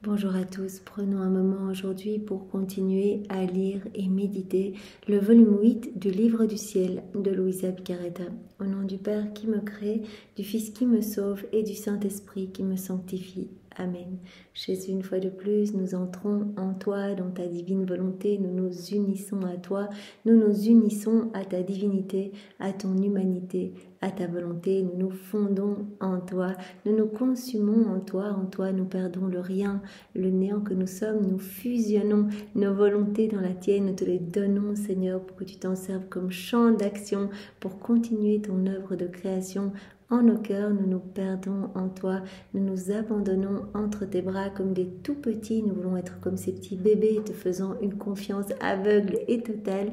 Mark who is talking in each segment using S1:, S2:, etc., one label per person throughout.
S1: Bonjour à tous, prenons un moment aujourd'hui pour continuer à lire et méditer le volume 8 du Livre du Ciel de Luisa Piccarreta. Au nom du Père qui me crée, du Fils qui me sauve et du Saint-Esprit qui me sanctifie. Amen. Jésus, une fois de plus, nous entrons en toi, dans ta divine volonté, nous nous unissons à toi, nous nous unissons à ta divinité, à ton humanité, à ta volonté, nous nous fondons en toi, nous nous consumons en toi nous perdons le rien, le néant que nous sommes, nous fusionnons nos volontés dans la tienne, nous te les donnons Seigneur pour que tu t'en serves comme champ d'action, pour continuer ton œuvre de création. En nos cœurs, nous nous perdons en toi, nous nous abandonnons entre tes bras comme des tout petits, nous voulons être comme ces petits bébés te faisant une confiance aveugle et totale.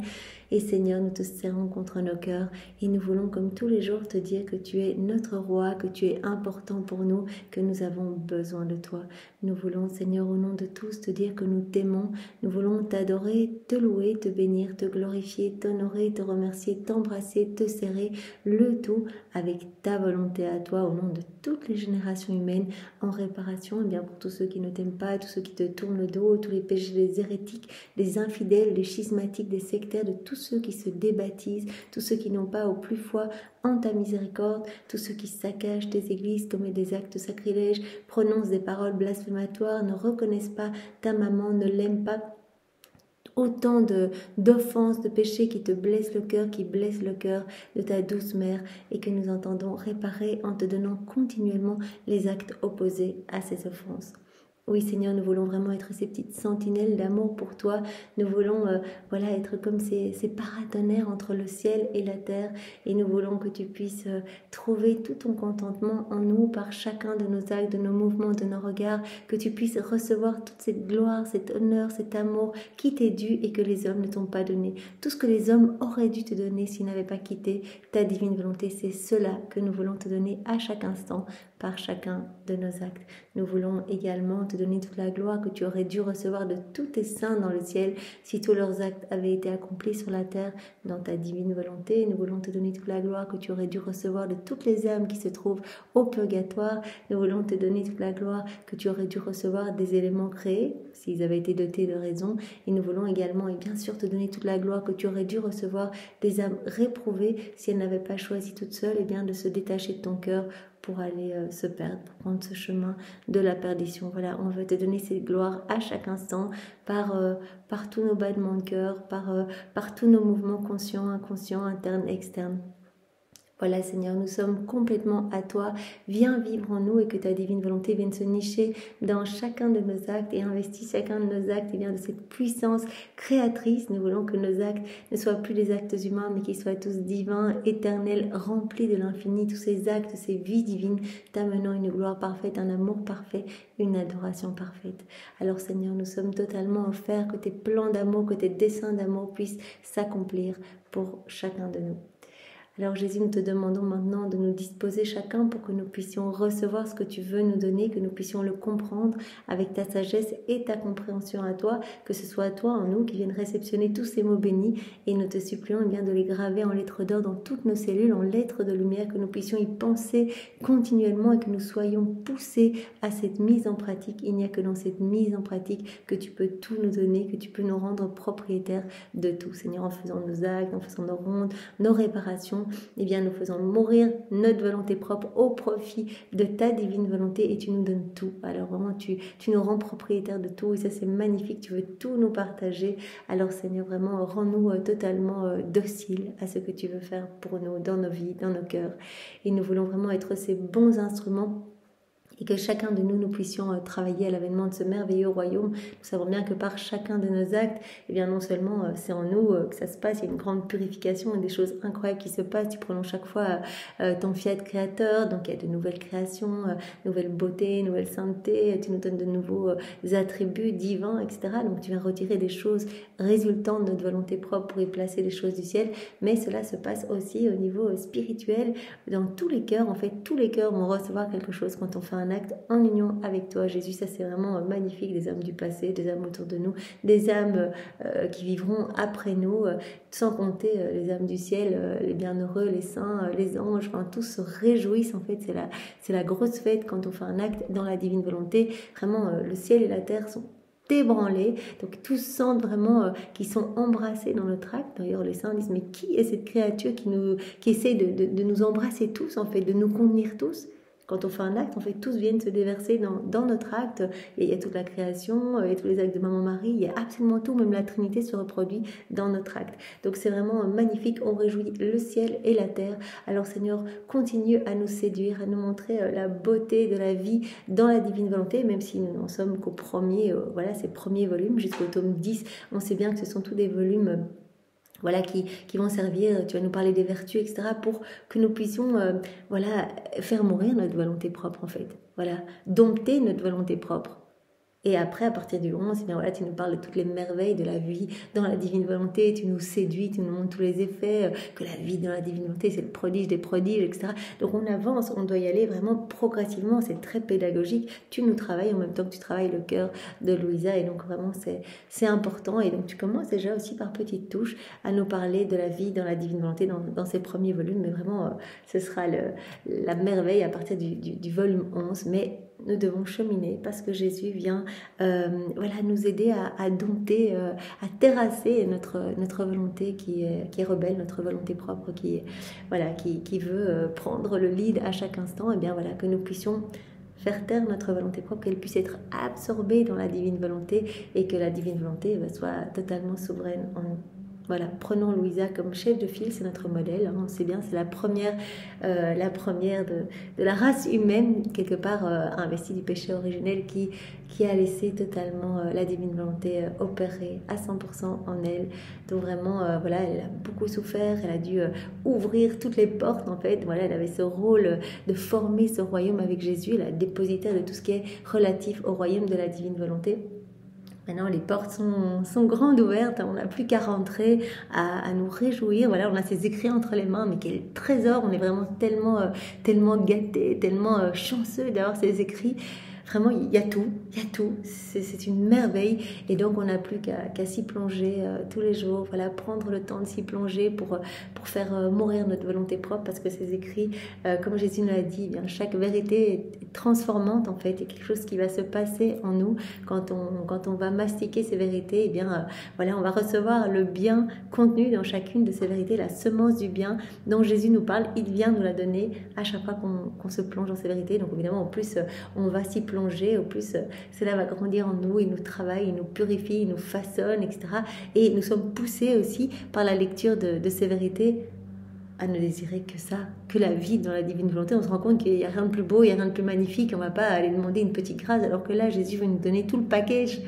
S1: Et Seigneur, nous te serrons contre nos cœurs et nous voulons comme tous les jours te dire que tu es notre roi, que tu es important pour nous, que nous avons besoin de toi. Nous voulons Seigneur au nom de tous te dire que nous t'aimons, nous voulons t'adorer, te louer, te bénir, te glorifier, t'honorer, te remercier, t'embrasser, te serrer, le tout avec ta volonté à toi au nom de toutes les générations humaines en réparation, et bien pour tous ceux qui ne t'aiment pas, tous ceux qui te tournent le dos, tous les péchés des hérétiques, des infidèles, des schismatiques, des sectaires, de tous ceux qui se débaptisent, tous ceux qui n'ont pas au plus foi en ta miséricorde, tous ceux qui saccagent tes églises, commettent des actes sacrilèges, prononcent des paroles blasphématoires, ne reconnaissent pas ta maman, ne l'aiment pas. Autant d'offenses, de péchés qui te blessent le cœur, qui blessent le cœur de ta douce mère et que nous entendons réparer en te donnant continuellement les actes opposés à ces offenses. Oui Seigneur, nous voulons vraiment être ces petites sentinelles d'amour pour toi. Nous voulons être comme ces paratonnerres entre le ciel et la terre. Et nous voulons que tu puisses trouver tout ton contentement en nous par chacun de nos actes, de nos mouvements, de nos regards. Que tu puisses recevoir toute cette gloire, cet honneur, cet amour qui t'est dû et que les hommes ne t'ont pas donné. Tout ce que les hommes auraient dû te donner s'ils n'avaient pas quitté ta divine volonté, c'est cela que nous voulons te donner à chaque instant par chacun de nos actes. Nous voulons également te donner toute la gloire que tu aurais dû recevoir de tous tes saints dans le ciel si tous leurs actes avaient été accomplis sur la terre dans ta divine volonté. Nous voulons te donner toute la gloire que tu aurais dû recevoir de toutes les âmes qui se trouvent au purgatoire. Nous voulons te donner toute la gloire que tu aurais dû recevoir des éléments créés s'ils avaient été dotés de raison. Et nous voulons également et bien sûr te donner toute la gloire que tu aurais dû recevoir des âmes réprouvées si elles n'avaient pas choisi toutes seules de se détacher de ton cœur pour aller se perdre, pour prendre ce chemin de la perdition. Voilà, on veut te donner cette gloire à chaque instant, par tous nos battements de cœur, par tous nos mouvements conscients, inconscients, internes, externes. Voilà Seigneur, nous sommes complètement à toi. Viens vivre en nous et que ta divine volonté vienne se nicher dans chacun de nos actes et investir chacun de nos actes de cette puissance créatrice. Nous voulons que nos actes ne soient plus des actes humains mais qu'ils soient tous divins, éternels, remplis de l'infini. Tous ces actes, ces vies divines t'amenant une gloire parfaite, un amour parfait, une adoration parfaite. Alors Seigneur, nous sommes totalement offerts que tes plans d'amour, que tes desseins d'amour puissent s'accomplir pour chacun de nous. Alors Jésus, nous te demandons maintenant de nous disposer chacun pour que nous puissions recevoir ce que tu veux nous donner, que nous puissions le comprendre avec ta sagesse et ta compréhension à toi, que ce soit toi en nous qui vienne réceptionner tous ces mots bénis et nous te supplions de les graver en lettres d'or dans toutes nos cellules, en lettres de lumière, que nous puissions y penser continuellement et que nous soyons poussés à cette mise en pratique. Il n'y a que dans cette mise en pratique que tu peux tout nous donner, que tu peux nous rendre propriétaires de tout. Seigneur, en faisant nos actes, en faisant nos rondes, nos réparations, nous faisons mourir notre volonté propre au profit de ta divine volonté et tu nous donnes tout. Alors vraiment, tu nous rends propriétaires de tout et ça c'est magnifique, tu veux tout nous partager. Alors Seigneur, vraiment, rends-nous totalement dociles à ce que tu veux faire pour nous, dans nos vies, dans nos cœurs. Et nous voulons vraiment être ces bons instruments et que chacun de nous puissions travailler à l'avènement de ce merveilleux royaume. Nous savons bien que par chacun de nos actes, non seulement c'est en nous que ça se passe, il y a une grande purification et des choses incroyables qui se passent. Tu prolonges chaque fois ton fiat créateur, donc il y a de nouvelles créations, nouvelle beauté, nouvelle sainteté, tu nous donnes de nouveaux attributs divins, etc. Donc tu viens retirer des choses résultant de notre volonté propre pour y placer les choses du ciel, mais cela se passe aussi au niveau spirituel, dans tous les cœurs. En fait, tous les cœurs vont recevoir quelque chose quand on fait un acte en union avec toi, Jésus. Ça, c'est vraiment magnifique, des âmes du passé, des âmes autour de nous, des âmes qui vivront après nous, sans compter les âmes du ciel, les bienheureux, les saints, les anges, enfin, tous se réjouissent. En fait, c'est la grosse fête quand on fait un acte dans la divine volonté. Vraiment, le ciel et la terre sont ébranlés, donc tous sentent vraiment qu'ils sont embrassés dans notre acte. D'ailleurs, les saints disent, mais qui est cette créature qui essaie de nous embrasser tous, en fait, de nous contenir tous? Quand on fait un acte, en fait, tous viennent se déverser dans notre acte. Et il y a toute la création, il y a tous les actes de Maman Marie, il y a absolument tout, même la Trinité se reproduit dans notre acte. Donc c'est vraiment magnifique, on réjouit le ciel et la terre. Alors Seigneur, continue à nous séduire, à nous montrer la beauté de la vie dans la divine volonté, même si nous n'en sommes qu'au premier, voilà, ces premiers volumes, jusqu'au tome 10. On sait bien que ce sont tous des volumes voilà, qui vont servir, tu vas nous parler des vertus, etc., pour que nous puissions voilà, faire mourir notre volonté propre, en fait. Voilà, dompter notre volonté propre. Et après, à partir du 11, eh bien voilà, tu nous parles de toutes les merveilles de la vie dans la divine volonté, tu nous séduis, tu nous montres tous les effets, que la vie dans la divine volonté, c'est le prodige des prodiges, etc. Donc on avance, on doit y aller vraiment progressivement, c'est très pédagogique. Tu nous travailles en même temps que tu travailles le cœur de Louisa, et donc vraiment c'est important. Et donc tu commences déjà aussi par petites touches à nous parler de la vie dans la divine volonté dans ces premiers volumes, mais vraiment ce sera la merveille à partir du volume 11, mais nous devons cheminer parce que Jésus vient voilà, nous aider à dompter, à terrasser notre volonté qui est rebelle, notre volonté propre qui veut prendre le lead à chaque instant. Et bien voilà, que nous puissions faire taire notre volonté propre, qu'elle puisse être absorbée dans la divine volonté et que la divine volonté soit totalement souveraine en nous. Voilà, prenons Louisa comme chef de file, c'est notre modèle, hein, on sait bien, c'est la première de la race humaine, quelque part investie du péché originel qui a laissé totalement la divine volonté opérer à 100% en elle. Donc vraiment, voilà, elle a beaucoup souffert, elle a dû ouvrir toutes les portes, en fait. Voilà, elle avait ce rôle de former ce royaume avec Jésus, la dépositaire de tout ce qui est relatif au royaume de la divine volonté. Maintenant, les portes sont grandes ouvertes, on n'a plus qu'à rentrer, à nous réjouir. Voilà, on a ces écrits entre les mains, mais quel trésor, on est vraiment tellement gâtés, tellement chanceux d'avoir ces écrits. Vraiment, il y a tout, c'est une merveille, et donc on n'a plus qu'à s'y plonger tous les jours, voilà, prendre le temps de s'y plonger pour faire mourir notre volonté propre, parce que ces écrits, comme Jésus nous l'a dit, eh bien, chaque vérité est transformante en fait, il y a quelque chose qui va se passer en nous quand on va mastiquer ces vérités, eh bien, voilà, on va recevoir le bien contenu dans chacune de ces vérités, la semence du bien dont Jésus nous parle, il vient nous la donner à chaque fois qu'on se plonge dans ces vérités. Donc évidemment, en plus, on va s'y plonger, au plus cela va grandir en nous, il nous travaille, il nous purifie, il nous façonne, etc. Et nous sommes poussés aussi par la lecture de ces vérités à ne désirer que ça, que la vie dans la divine volonté. On se rend compte qu'il n'y a rien de plus beau, il n'y a rien de plus magnifique, on ne va pas aller demander une petite grâce, alors que là, Jésus veut nous donner tout le package.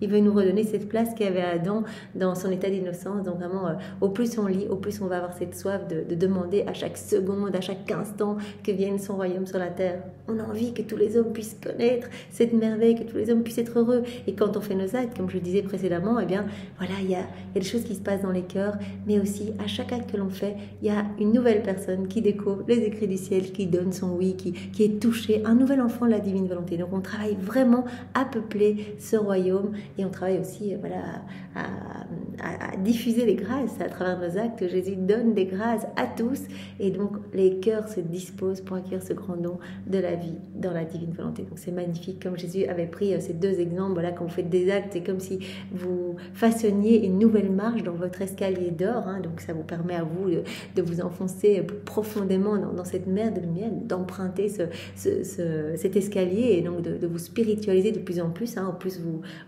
S1: Il veut nous redonner cette place qu'avait Adam dans son état d'innocence. Donc vraiment, au plus on lit, au plus on va avoir cette soif de demander à chaque seconde, à chaque instant que vienne son royaume sur la terre. On a envie que tous les hommes puissent connaître cette merveille, que tous les hommes puissent être heureux. Et quand on fait nos actes, comme je le disais précédemment, eh bien, voilà, il y a des choses qui se passent dans les cœurs, mais aussi à chaque acte que l'on fait, il y a une nouvelle personne qui découvre les écrits du ciel, qui donne son oui, qui est touché, un nouvel enfant de la divine volonté. Donc on travaille vraiment à peupler ce royaume. Et on travaille aussi voilà, à diffuser les grâces à travers nos actes. Jésus donne des grâces à tous. Et donc, les cœurs se disposent pour accueillir ce grand don de la vie dans la divine volonté. Donc, c'est magnifique. Comme Jésus avait pris ces deux exemples, voilà, quand vous faites des actes, c'est comme si vous façonniez une nouvelle marche dans votre escalier d'or. Hein, donc, ça vous permet à vous de vous enfoncer plus profondément dans cette mer de lumière, d'emprunter cet escalier et donc de vous spiritualiser de plus en plus. Hein, en plus,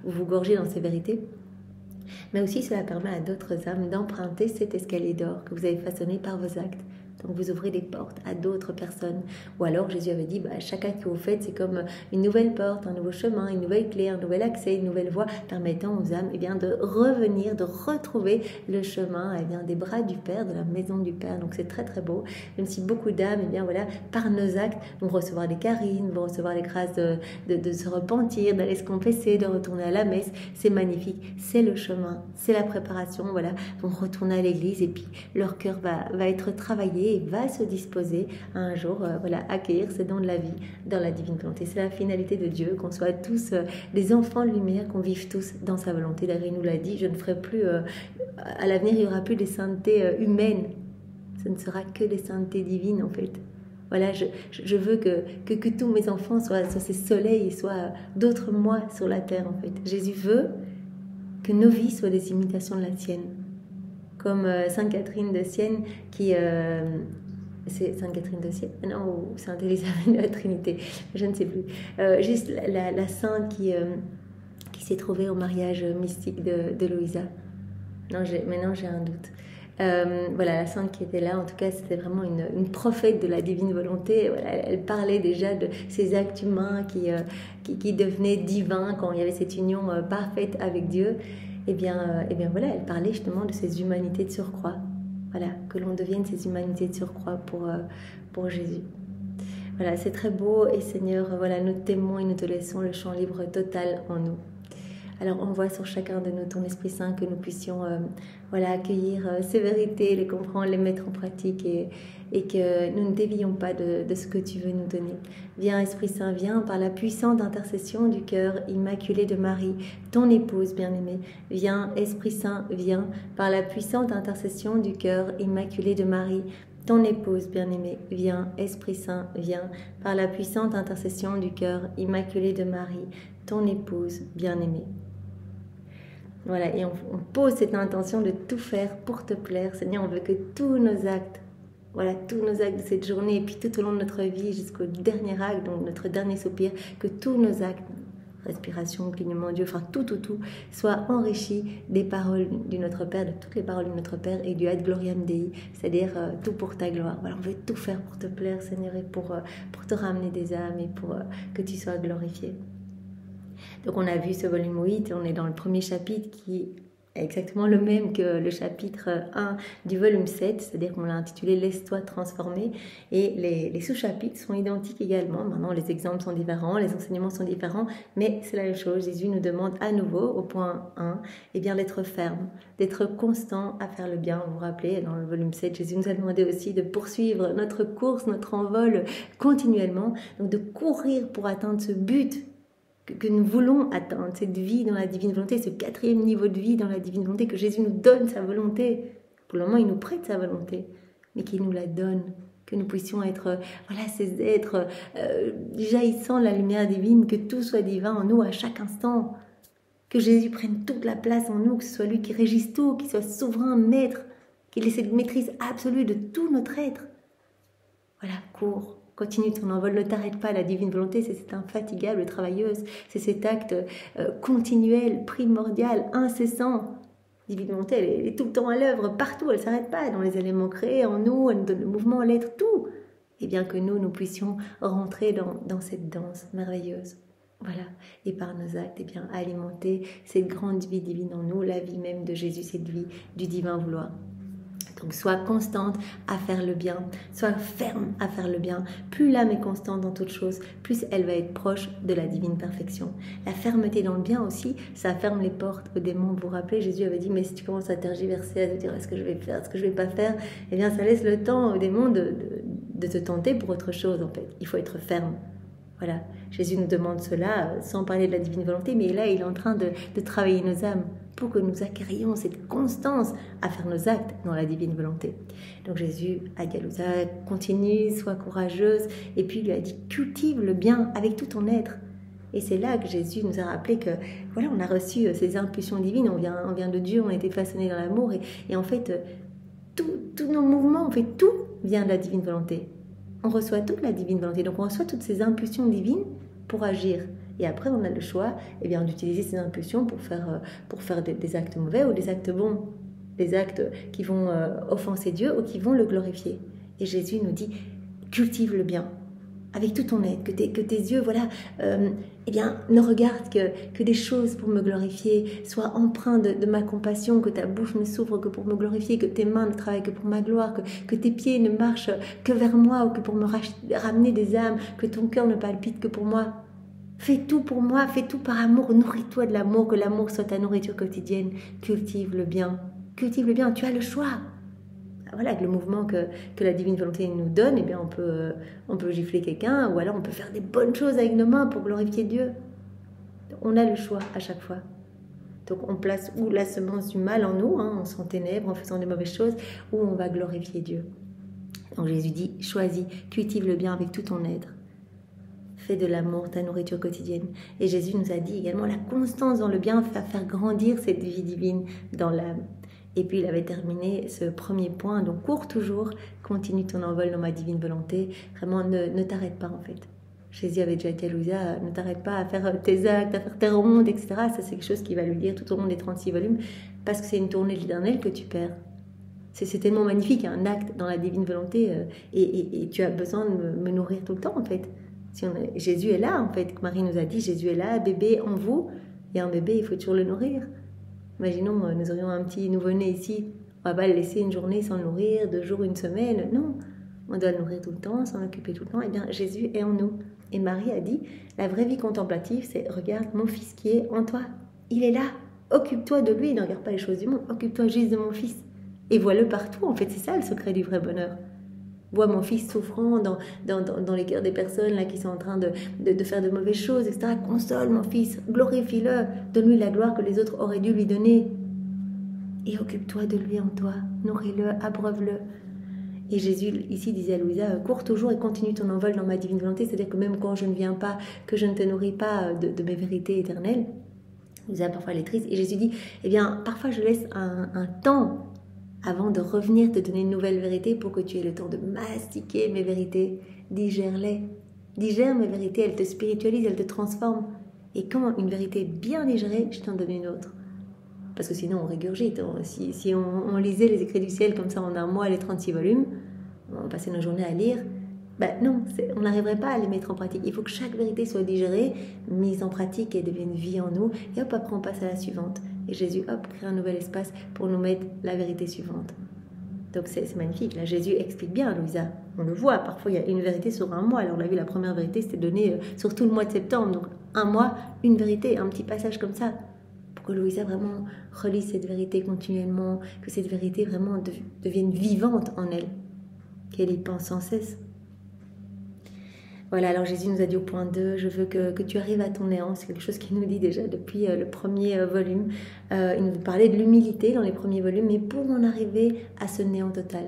S1: vous gorgez dans ces vérités, mais aussi cela permet à d'autres âmes d'emprunter cet escalier d'or que vous avez façonné par vos actes. Donc vous ouvrez des portes à d'autres personnes. Ou alors Jésus avait dit, chaque acte que vous faites, c'est comme une nouvelle porte, un nouveau chemin, une nouvelle clé, un nouvel accès, une nouvelle voie, permettant aux âmes de revenir, de retrouver le chemin des bras du Père, de la maison du Père. Donc c'est très très beau, même si beaucoup d'âmes, voilà, par nos actes, vont recevoir des carines, vont recevoir les grâces de se repentir, d'aller se confesser, de retourner à la messe. C'est magnifique, c'est le chemin, c'est la préparation, voilà, vont retourner à l'église et puis leur cœur va être travaillé. et va se disposer à un jour voilà, accueillir ce don de la vie dans la divine volonté. C'est la finalité de Dieu, qu'on soit tous des enfants de lumière, qu'on vive tous dans sa volonté. D'ailleurs, il nous l'a dit, je ne ferai plus, à l'avenir, il n'y aura plus des saintetés humaines, ce ne sera que des saintetés divines en fait. Voilà, je veux que tous mes enfants soient ces soleils et soient d'autres moi sur la terre en fait. Jésus veut que nos vies soient des imitations de la sienne. Comme Sainte Catherine de Sienne qui... c'est Sainte Catherine de Sienne, non, ou Sainte Élisabeth de la Trinité, je ne sais plus. Juste la sainte qui s'est trouvée au mariage mystique de Louisa. Maintenant j'ai un doute. Voilà, la sainte qui était là, en tout cas, c'était vraiment une prophète de la divine volonté. Voilà, elle parlait déjà de ces actes humains qui devenaient divins quand il y avait cette union parfaite avec Dieu. Et bien voilà, elle parlait justement de ces humanités de surcroît. Voilà, que l'on devienne ces humanités de surcroît pour Jésus. Voilà, c'est très beau et Seigneur, voilà, nous t'aimons et nous te laissons le champ libre total en nous. Alors envoie sur chacun de nous ton Esprit Saint, que nous puissions voilà, accueillir ces vérités, les comprendre, les mettre en pratique et que nous ne dévions pas de ce que tu veux nous donner. Viens Esprit Saint, viens par la puissante intercession du cœur immaculé de Marie, ton épouse bien-aimée. Viens Esprit Saint, viens par la puissante intercession du cœur immaculé de Marie, ton épouse bien-aimée. Viens Esprit Saint, viens par la puissante intercession du cœur immaculé de Marie, ton épouse bien-aimée. Voilà, et on pose cette intention de tout faire pour te plaire. Seigneur, on veut que tous nos actes, voilà, tous nos actes de cette journée, et puis tout au long de notre vie, jusqu'au dernier acte, donc notre dernier soupir, que tous nos actes, respiration, clignement d'yeux, enfin tout, soient enrichis des paroles du Notre Père, de toutes les paroles du Notre Père et du Ad Gloriam Dei, c'est-à-dire tout pour ta gloire. Voilà, on veut tout faire pour te plaire, Seigneur, et pour te ramener des âmes et pour que tu sois glorifié. Donc on a vu ce volume 8, on est dans le premier chapitre qui est exactement le même que le chapitre 1 du volume 7, c'est-à-dire qu'on l'a intitulé « Laisse-toi transformer » et les sous-chapitres sont identiques également. Maintenant les exemples sont différents, les enseignements sont différents, mais c'est la même chose. Jésus nous demande à nouveau au point 1 eh bien, d'être ferme, d'être constant à faire le bien. Vous vous rappelez, dans le volume 7, Jésus nous a demandé aussi de poursuivre notre course, notre envol continuellement, donc de courir pour atteindre ce but que nous voulons atteindre, cette vie dans la divine volonté, ce 4e niveau de vie dans la divine volonté, que Jésus nous donne sa volonté. Pour le moment, il nous prête sa volonté, mais qu'il nous la donne, que nous puissions être voilà, ces êtres jaillissant de la lumière divine, que tout soit divin en nous à chaque instant, que Jésus prenne toute la place en nous, que ce soit lui qui régisse tout, qu'il soit souverain, maître, qu'il ait cette maîtrise absolue de tout notre être. Voilà, cours. Continue ton envol, ne t'arrête pas, la divine volonté, c'est cette infatigable travailleuse, c'est cet acte continuel, primordial, incessant. La divine volonté, elle est tout le temps à l'œuvre, partout, elle ne s'arrête pas, dans les éléments créés, en nous, elle nous donne le mouvement, l'être, tout. Et bien que nous puissions rentrer dans cette danse merveilleuse. Voilà, et par nos actes, eh bien, alimenter cette grande vie divine en nous, la vie même de Jésus, cette vie du divin vouloir. Donc sois constante à faire le bien, sois ferme à faire le bien. Plus l'âme est constante dans toute chose, plus elle va être proche de la divine perfection. La fermeté dans le bien aussi, ça ferme les portes aux démons. Vous vous rappelez, Jésus avait dit, mais si tu commences à tergiverser, à te dire est-ce que je vais faire, est-ce que je ne vais pas faire, eh bien ça laisse le temps aux démons de te tenter pour autre chose en fait. Il faut être ferme. Voilà, Jésus nous demande cela sans parler de la divine volonté, mais là il est en train de travailler nos âmes pour que nous acquérions cette constance à faire nos actes dans la divine volonté. Donc Jésus à Galouza continue, sois courageuse, et puis il lui a dit cultive le bien avec tout ton être. Et c'est là que Jésus nous a rappelé que voilà, on a reçu ces impulsions divines, on vient de Dieu, on a été façonné dans l'amour, et en fait tous nos mouvements, en fait tout vient de la divine volonté. On reçoit toute la divine volonté, donc on reçoit toutes ces impulsions divines pour agir. Et après, on a le choix eh bien, d'utiliser ces impulsions pour faire des actes mauvais ou des actes bons, des actes qui vont offenser Dieu ou qui vont le glorifier. Et Jésus nous dit, cultive le bien avec tout ton être, que tes yeux voilà, eh bien, ne regardent que des choses pour me glorifier, sois empreint de ma compassion, que ta bouche ne s'ouvre que pour me glorifier, que tes mains ne travaillent que pour ma gloire, que tes pieds ne marchent que vers moi ou que pour me ramener des âmes, que ton cœur ne palpite que pour moi. Fais tout pour moi, fais tout par amour, nourris-toi de l'amour, que l'amour soit ta nourriture quotidienne. Cultive le bien, tu as le choix. voilà, avec le mouvement que la divine volonté nous donne, eh bien on peut gifler quelqu'un, ou alors on peut faire des bonnes choses avec nos mains pour glorifier Dieu. On a le choix à chaque fois. Donc on place ou la semence du mal en nous, en s'en ténèbres, en faisant des mauvaises choses, ou on va glorifier Dieu. Donc Jésus dit, choisis, cultive le bien avec tout ton être. Fais de l'amour ta nourriture quotidienne. Et Jésus nous a dit également, la constance dans le bien va faire grandir cette vie divine dans l'âme. Et puis il avait terminé ce premier point, donc cours toujours, continue ton envol dans ma divine volonté, vraiment ne t'arrête pas en fait. Jésus avait déjà dit à Louisa, ne t'arrête pas à faire tes actes, à faire tes rondes, etc. Ça c'est quelque chose qu'il va lui dire tout au long des 36 volumes, parce que c'est une tournée de l'Éternel que tu perds. C'est tellement magnifique, un acte dans la divine volonté, et tu as besoin de me nourrir tout le temps en fait. Jésus est là en fait, Marie nous a dit, Jésus est là, bébé en vous, et un bébé il faut toujours le nourrir. Imaginons, nous aurions un petit nouveau-né ici, on va pas le laisser une journée sans le nourrir, 2 jours, une semaine, non. On doit le nourrir tout le temps, s'en occuper tout le temps. Eh bien, Jésus est en nous. Et Marie a dit, la vraie vie contemplative, c'est, regarde mon fils qui est en toi. Il est là. Occupe-toi de lui, ne regarde pas les choses du monde. Occupe-toi juste de mon fils. Et vois-le partout. En fait, c'est ça le secret du vrai bonheur. Vois mon fils souffrant dans les cœurs des personnes là, qui sont en train de faire de mauvaises choses, etc. Console mon fils, glorifie-le, donne-lui la gloire que les autres auraient dû lui donner. Et occupe-toi de lui en toi, nourris-le, abreuve-le. Et Jésus ici disait à Louisa, cours toujours et continue ton envol dans ma divine volonté, c'est-à-dire que même quand je ne viens pas, que je ne te nourris pas de mes vérités éternelles, Louisa parfois elle est triste, et Jésus dit, eh bien parfois je laisse un temps avant de revenir te donner une nouvelle vérité pour que tu aies le temps de mastiquer mes vérités, digère-les. Digère mes vérités, elles te spiritualisent, elles te transforment. Et quand une vérité est bien digérée, je t'en donne une autre. Parce que sinon on régurgite. Si on lisait les écrits du ciel comme ça en un mois, les 36 volumes, on passait nos journées à lire, non, on n'arriverait pas à les mettre en pratique. Il faut que chaque vérité soit digérée, mise en pratique et devienne vie en nous. Et hop, après on passe à la suivante. Et Jésus, hop, crée un nouvel espace pour nous mettre la vérité suivante. Donc c'est magnifique. Là, Jésus explique bien, Louisa. On le voit, parfois il y a une vérité sur un mois. Alors on a vu, la première vérité, c'était donnée sur tout le mois de septembre. Donc un mois, une vérité, un petit passage comme ça. Pour que Louisa vraiment relise cette vérité continuellement, que cette vérité vraiment devienne vivante en elle, qu'elle y pense sans cesse. Voilà, alors Jésus nous a dit au point 2, je veux que tu arrives à ton néant. C'est quelque chose qu'il nous dit déjà depuis le premier volume. Il nous parlait de l'humilité dans les premiers volumes, mais pour en arriver à ce néant total,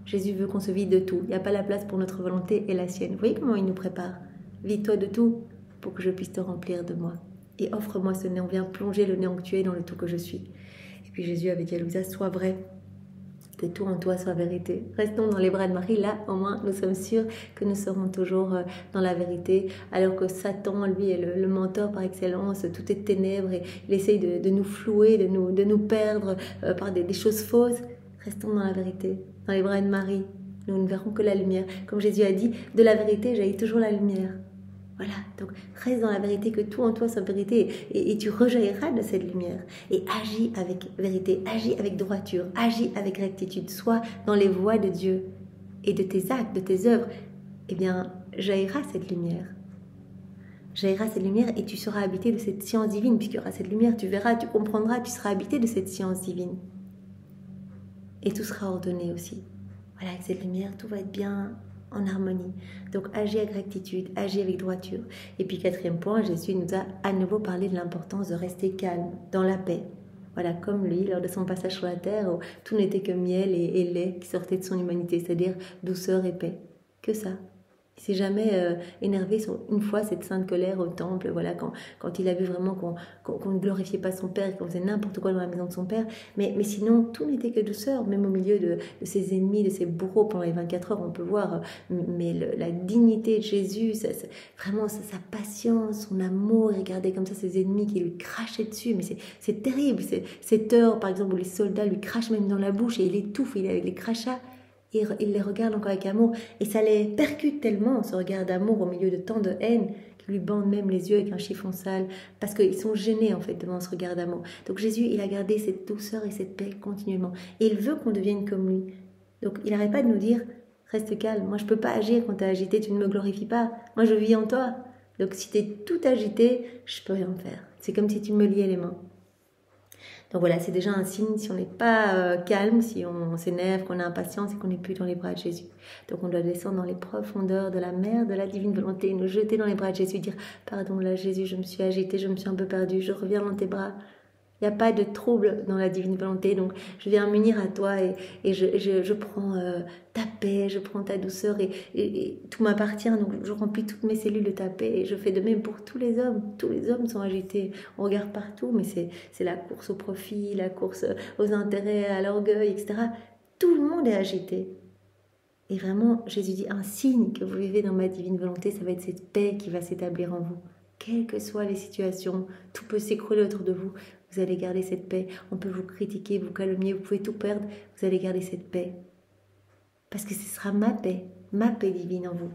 S1: Jésus veut qu'on se vide de tout. Il n'y a pas la place pour notre volonté et la sienne. Vous voyez comment il nous prépare? Vide-toi de tout pour que je puisse te remplir de moi. Et offre-moi ce néant, viens plonger le néant que tu es dans le tout que je suis. Et puis Jésus avait dit à Louisa, sois vrai. Que tout en toi soit vérité. Restons dans les bras de Marie, là au moins nous sommes sûrs que nous serons toujours dans la vérité, alors que Satan, lui, est le mentor par excellence, tout est ténèbres et il essaye de nous flouer, de nous perdre par des choses fausses. Restons dans la vérité, dans les bras de Marie, nous ne verrons que la lumière. Comme Jésus a dit, de la vérité jaillit toujours la lumière. Voilà, donc reste dans la vérité, que tout en toi soit vérité, et tu rejailliras de cette lumière. Et agis avec vérité, agis avec droiture, agis avec rectitude, sois dans les voies de Dieu et de tes actes, de tes œuvres. Eh bien, jaillira cette lumière. Jaillira cette lumière et tu seras habité de cette science divine, puisqu'il y aura cette lumière, tu verras, tu comprendras, tu seras habité de cette science divine. Et tout sera ordonné aussi. Voilà, avec cette lumière, tout va être bien en harmonie. Donc agis avec rectitude, agis avec droiture. Et puis 4e point, Jésus nous a à nouveau parlé de l'importance de rester calme, dans la paix. Voilà, comme lui, lors de son passage sur la terre, où tout n'était que miel et lait qui sortait de son humanité, c'est-à-dire douceur et paix. Que ça. Il s'est jamais énervé sur une fois cette sainte colère au temple, voilà, quand il a vu vraiment qu'on ne glorifiait pas son père, qu'on faisait n'importe quoi dans la maison de son père, mais sinon tout n'était que douceur, même au milieu de ses ennemis, de ses bourreaux pendant les 24 heures, on peut voir, mais la dignité de Jésus, vraiment sa patience, son amour, regardez comme ça ses ennemis qui lui crachaient dessus, mais c'est terrible, cette heure par exemple où les soldats lui crachent même dans la bouche et il étouffe, il est avec les crachats. Et il les regarde encore avec amour. Et ça les percute tellement, ce regard d'amour au milieu de tant de haine, qu'ils lui bandent même les yeux avec un chiffon sale, parce qu'ils sont gênés en fait devant ce regard d'amour. Donc Jésus, il a gardé cette douceur et cette paix continuellement. Et il veut qu'on devienne comme lui. Donc il n'arrête pas de nous dire, reste calme, moi je ne peux pas agir quand tu es agité, tu ne me glorifies pas. Moi je vis en toi. Donc si tu es tout agité, je ne peux rien faire. C'est comme si tu me liais les mains. Donc voilà, c'est déjà un signe, si on n'est pas calme, si on s'énerve, qu'on est impatient, c'est qu'on n'est plus dans les bras de Jésus. Donc on doit descendre dans les profondeurs de la mer, de la divine volonté, nous jeter dans les bras de Jésus, dire « Pardon là Jésus, je me suis agitée, je me suis un peu perdue, je reviens dans tes bras ». Il n'y a pas de trouble dans la divine volonté, donc je viens m'unir à toi et je prends ta paix, je prends ta douceur et tout m'appartient, donc je remplis toutes mes cellules de ta paix et je fais de même pour tous les hommes sont agités, on regarde partout, mais c'est la course au profit, la course aux intérêts, à l'orgueil, etc. Tout le monde est agité. Et vraiment, Jésus dit, un signe que vous vivez dans ma divine volonté, ça va être cette paix qui va s'établir en vous. Quelles que soient les situations, tout peut s'écrouler autour de vous. Vous allez garder cette paix. On peut vous critiquer, vous calomnier, vous pouvez tout perdre. Vous allez garder cette paix. Parce que ce sera ma paix divine en vous.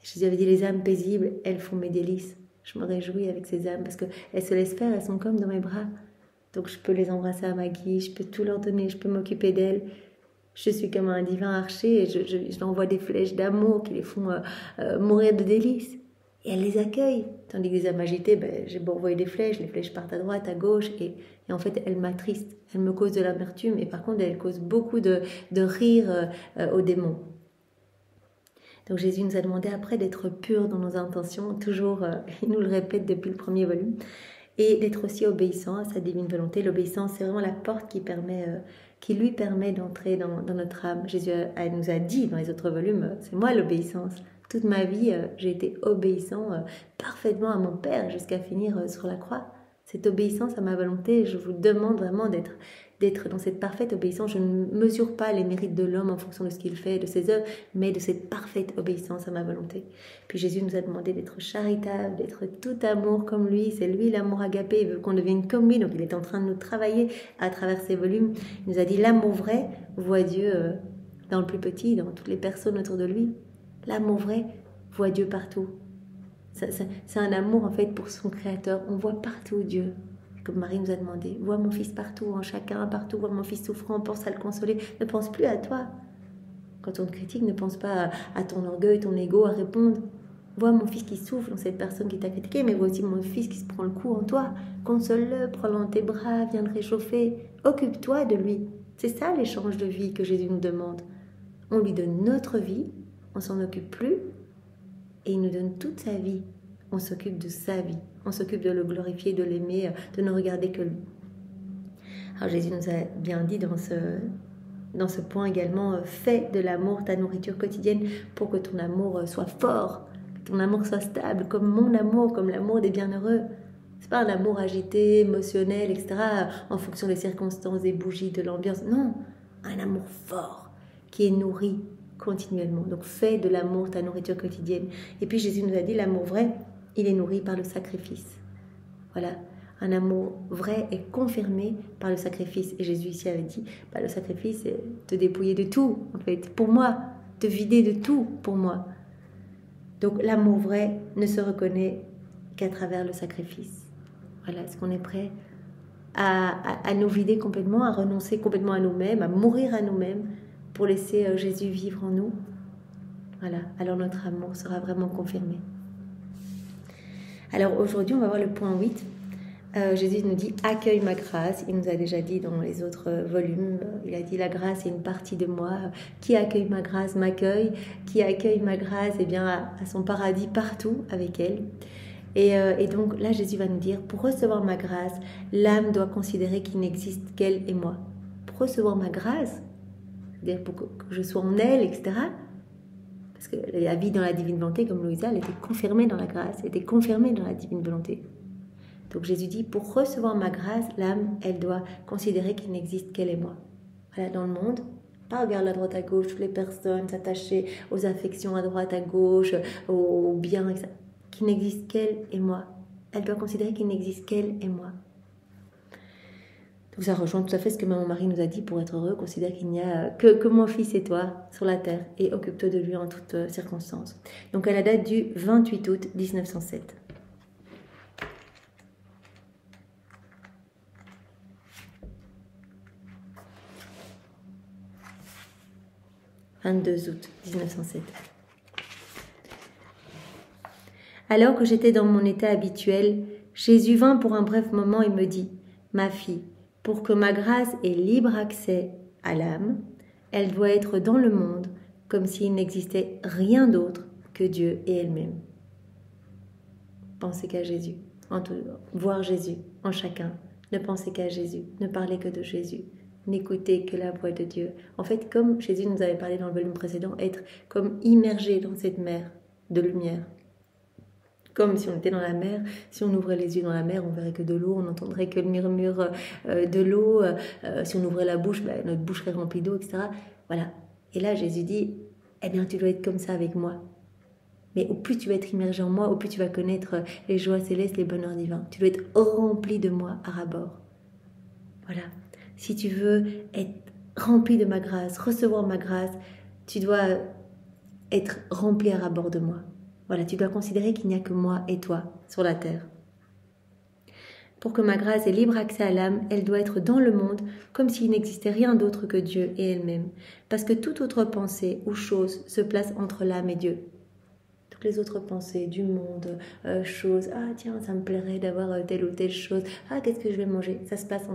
S1: Jésus avait dit, les âmes paisibles, elles font mes délices. Je me réjouis avec ces âmes parce qu'elles se laissent faire, elles sont comme dans mes bras. Donc je peux les embrasser à ma guise, je peux tout leur donner, je peux m'occuper d'elles. Je suis comme un divin archer et je envoie des flèches d'amour qui les font mourir de délices. Et elle les accueille. Tandis que les âmes agitées, j'ai beau envoyer des flèches, les flèches partent à droite, à gauche, et en fait, elles m'attristent. Elles me causent de l'amertume, et par contre, elles causent beaucoup de rire aux démons. Donc Jésus nous a demandé après d'être purs dans nos intentions, toujours, il nous le répète depuis le premier volume, et d'être aussi obéissant à sa divine volonté. L'obéissance, c'est vraiment la porte qui lui permet d'entrer dans notre âme. Jésus nous a dit dans les autres volumes, c'est moi l'obéissance. Toute ma vie, j'ai été obéissant parfaitement à mon Père jusqu'à finir sur la croix. Cette obéissance à ma volonté, je vous demande vraiment d'être dans cette parfaite obéissance. Je ne mesure pas les mérites de l'homme en fonction de ce qu'il fait, de ses œuvres, mais de cette parfaite obéissance à ma volonté. Puis Jésus nous a demandé d'être charitable, d'être tout amour comme lui. C'est lui l'amour agapé, il veut qu'on devienne comme lui, donc il est en train de nous travailler à travers ses volumes. Il nous a dit l'amour vrai voit Dieu dans le plus petit, dans toutes les personnes autour de lui. L'amour vrai voit Dieu partout. C'est un amour en fait pour son Créateur. On voit partout Dieu. Comme Marie nous a demandé, vois mon fils partout, en chacun, partout, vois mon fils souffrant, pense à le consoler. Ne pense plus à toi. Quand on te critique, ne pense pas à ton orgueil, ton ego, à répondre. Vois mon fils qui souffre dans cette personne qui t'a critiqué, mais vois aussi mon fils qui se prend le coup en toi. Console-le, prends-le dans tes bras, viens le réchauffer. Occupe-toi de lui. C'est ça l'échange de vie que Jésus nous demande. On lui donne notre vie, on s'en occupe plus, et il nous donne toute sa vie. On s'occupe de sa vie, on s'occupe de le glorifier, de l'aimer, de ne regarder que lui. Alors Jésus nous a bien dit dans ce point également, fais de l'amour ta nourriture quotidienne pour que ton amour soit fort, que ton amour soit stable, comme mon amour, comme l'amour des bienheureux. C'est pas un amour agité, émotionnel, etc., en fonction des circonstances, des bougies, de l'ambiance. Non, un amour fort qui est nourri continuellement. Donc fais de l'amour ta nourriture quotidienne. Et puis Jésus nous a dit, l'amour vrai, il est nourri par le sacrifice. Voilà, un amour vrai est confirmé par le sacrifice. Et Jésus ici avait dit, le sacrifice, c'est te dépouiller de tout, en fait, pour moi, te vider de tout pour moi. Donc l'amour vrai ne se reconnaît qu'à travers le sacrifice. Voilà, est-ce qu'on est prêt à nous vider complètement, à renoncer complètement à nous-mêmes, à mourir à nous-mêmes pour laisser Jésus vivre en nous? Voilà, alors notre amour sera vraiment confirmé. Alors aujourd'hui, on va voir le point 8. Jésus nous dit « Accueille ma grâce ». Il nous a déjà dit dans les autres volumes, il a dit « La grâce est une partie de moi. Qui accueille ma grâce m'accueille. Qui accueille ma grâce, eh bien, a son paradis partout avec elle. » Et donc là, Jésus va nous dire « Pour recevoir ma grâce, l'âme doit considérer qu'il n'existe qu'elle et moi. » Pour recevoir ma grâce, c'est-à-dire pour que je sois en elle, etc., parce que la vie dans la divine volonté, comme Louisa, elle était confirmée dans la grâce, elle était confirmée dans la divine volonté. Donc Jésus dit, pour recevoir ma grâce, l'âme, elle doit considérer qu'il n'existe qu'elle et moi. Voilà, dans le monde, pas regarder à droite à gauche, toutes les personnes, s'attacher aux affections à droite à gauche, aux biens, etc., qu'il n'existe qu'elle et moi. Elle doit considérer qu'il n'existe qu'elle et moi. Donc ça rejoint tout à fait ce que maman Marie nous a dit, pour être heureux, considère qu'il n'y a que mon fils et toi sur la terre, et occupe-toi de lui en toutes circonstances. Donc à la date du 28 août 1907. « 22 août 1907. Alors que j'étais dans mon état habituel, Jésus vint pour un bref moment et me dit « ma fille, pour que ma grâce ait libre accès à l'âme, elle doit être dans le monde comme s'il n'existait rien d'autre que Dieu et elle-même. Pensez qu'à Jésus, voir Jésus en chacun. Ne pensez qu'à Jésus, ne parlez que de Jésus, n'écoutez que la voix de Dieu. En fait, comme Jésus nous avait parlé dans le volume précédent, être comme immergé dans cette mer de lumière. Comme si on était dans la mer, si on ouvrait les yeux dans la mer, on verrait que de l'eau, on n'entendrait que le murmure de l'eau. Si on ouvrait la bouche, notre bouche serait remplie d'eau, etc. Voilà. Et là, Jésus dit, eh bien, tu dois être comme ça avec moi. Mais au plus tu vas être immergé en moi, au plus tu vas connaître les joies célestes, les bonheurs divins. Tu dois être rempli de moi à ras-bord. Voilà. Si tu veux être rempli de ma grâce, recevoir ma grâce, tu dois être rempli à ras-bord de moi. Voilà, tu dois considérer qu'il n'y a que moi et toi sur la terre. Pour que ma grâce ait libre accès à l'âme, elle doit être dans le monde comme s'il n'existait rien d'autre que Dieu et elle-même. Parce que toute autre pensée ou chose se place entre l'âme et Dieu. Toutes les autres pensées du monde, choses, ah tiens, ça me plairait d'avoir telle ou telle chose, ah qu'est-ce que je vais manger, ça se passe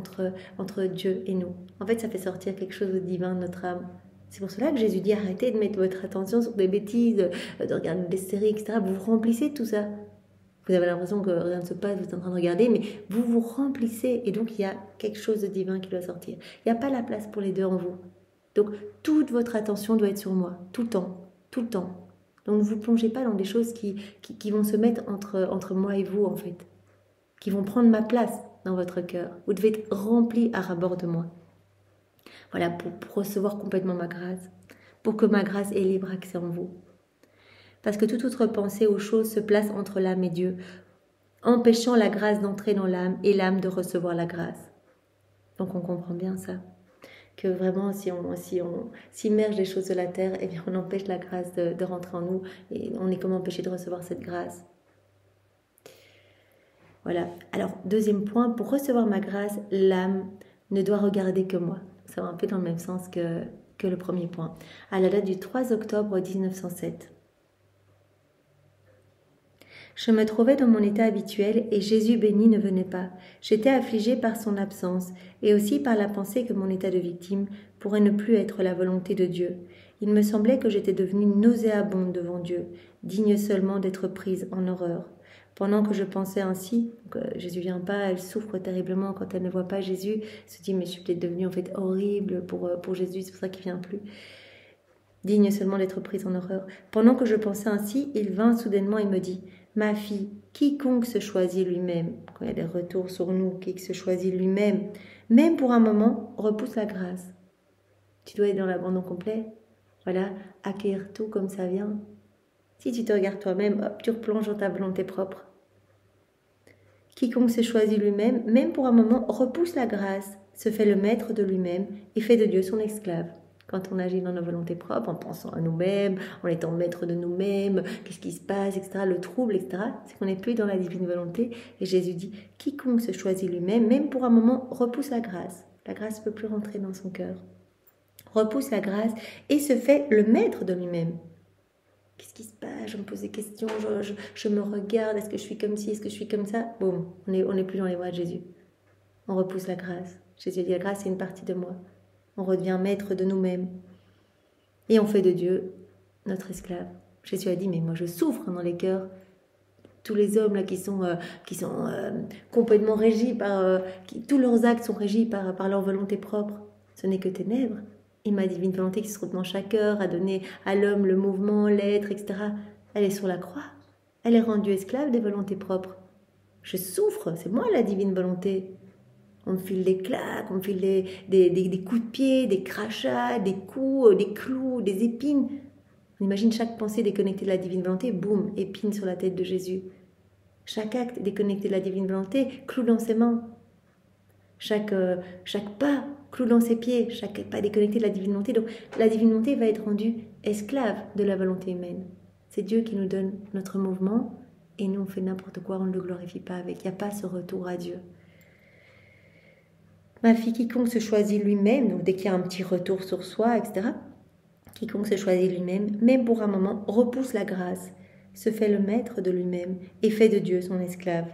S1: entre Dieu et nous. En fait, ça fait sortir quelque chose de divin de notre âme. C'est pour cela que Jésus dit arrêtez de mettre votre attention sur des bêtises, de regarder des séries, etc. Vous vous remplissez de tout ça. Vous avez l'impression que rien ne se passe, vous êtes en train de regarder, mais vous vous remplissez et donc il y a quelque chose de divin qui doit sortir. Il n'y a pas la place pour les deux en vous. Donc toute votre attention doit être sur moi, tout le temps, tout le temps. Donc ne vous plongez pas dans des choses qui vont se mettre entre moi et vous en fait, qui vont prendre ma place dans votre cœur. Vous devez être rempli à ras-bord de moi. Voilà, pour recevoir complètement ma grâce, pour que ma grâce ait libre accès en vous. Parce que toute autre pensée ou chose se place entre l'âme et Dieu, empêchant la grâce d'entrer dans l'âme et l'âme de recevoir la grâce. Donc on comprend bien ça, que vraiment si on s'immerge des choses de la terre, eh bien on empêche la grâce de rentrer en nous et on est comme empêché de recevoir cette grâce. Voilà, alors deuxième point, pour recevoir ma grâce, l'âme ne doit regarder que moi. Ça va un peu dans le même sens que le premier point. À la date du 3 octobre 1907. Je me trouvais dans mon état habituel et Jésus béni ne venait pas. J'étais affligée par son absence et aussi par la pensée que mon état de victime pourrait ne plus être la volonté de Dieu. Il me semblait que j'étais devenue nauséabonde devant Dieu, digne seulement d'être prise en horreur. Pendant que je pensais ainsi, Jésus vient pas, elle souffre terriblement quand elle ne voit pas Jésus, elle se dit mais je suis peut-être devenue en fait horrible pour Jésus, c'est pour ça qu'il vient plus. Digne seulement d'être prise en horreur. Pendant que je pensais ainsi, il vint soudainement et me dit « Ma fille, quiconque se choisit lui-même, quand il y a des retours sur nous, qui se choisit lui-même, même pour un moment, repousse la grâce. Tu dois être dans l'abandon complet, voilà, accueillir tout comme ça vient. Si tu te regardes toi-même, hop, tu replonges dans ta volonté propre. Quiconque se choisit lui-même, même pour un moment, repousse la grâce, se fait le maître de lui-même et fait de Dieu son esclave. » Quand on agit dans nos volontés propres, en pensant à nous-mêmes, en étant maître de nous-mêmes, qu'est-ce qui se passe, etc., le trouble, etc., c'est qu'on n'est plus dans la divine volonté. Et Jésus dit, quiconque se choisit lui-même, même pour un moment, repousse la grâce. La grâce ne peut plus rentrer dans son cœur. Repousse la grâce et se fait le maître de lui-même. Qu'est-ce qui se passe? Je me pose des questions, je me regarde, est-ce que je suis comme ci, est-ce que je suis comme ça? Boum, on n'est plus dans les voies de Jésus. On repousse la grâce. Jésus dit, la grâce, c'est une partie de moi. On redevient maître de nous-mêmes. Et on fait de Dieu notre esclave. Jésus a dit, mais moi je souffre dans les cœurs. Tous les hommes là qui sont complètement régis par... tous leurs actes sont régis par leur volonté propre. Ce n'est que ténèbres. Et ma divine volonté qui se trouve dans chaque cœur, a donné à l'homme le mouvement, l'être, etc. Elle est sur la croix. Elle est rendue esclave des volontés propres. Je souffre, c'est moi la divine volonté. On me file des claques, on me file des coups de pied, des crachats, des coups, des clous, des épines. On imagine chaque pensée déconnectée de la divine volonté, boum, épine sur la tête de Jésus. Chaque acte déconnecté de la divine volonté, clou dans ses mains. Chaque pas, clou dans ses pieds, chaque pas déconnecté de la divine volonté. Donc la divine volonté va être rendue esclave de la volonté humaine. C'est Dieu qui nous donne notre mouvement et nous on fait n'importe quoi, on ne le glorifie pas avec. Il n'y a pas ce retour à Dieu. Ma fille, quiconque se choisit lui-même, donc dès qu'il y a un petit retour sur soi, etc., quiconque se choisit lui-même, même pour un moment, repousse la grâce, se fait le maître de lui-même et fait de Dieu son esclave.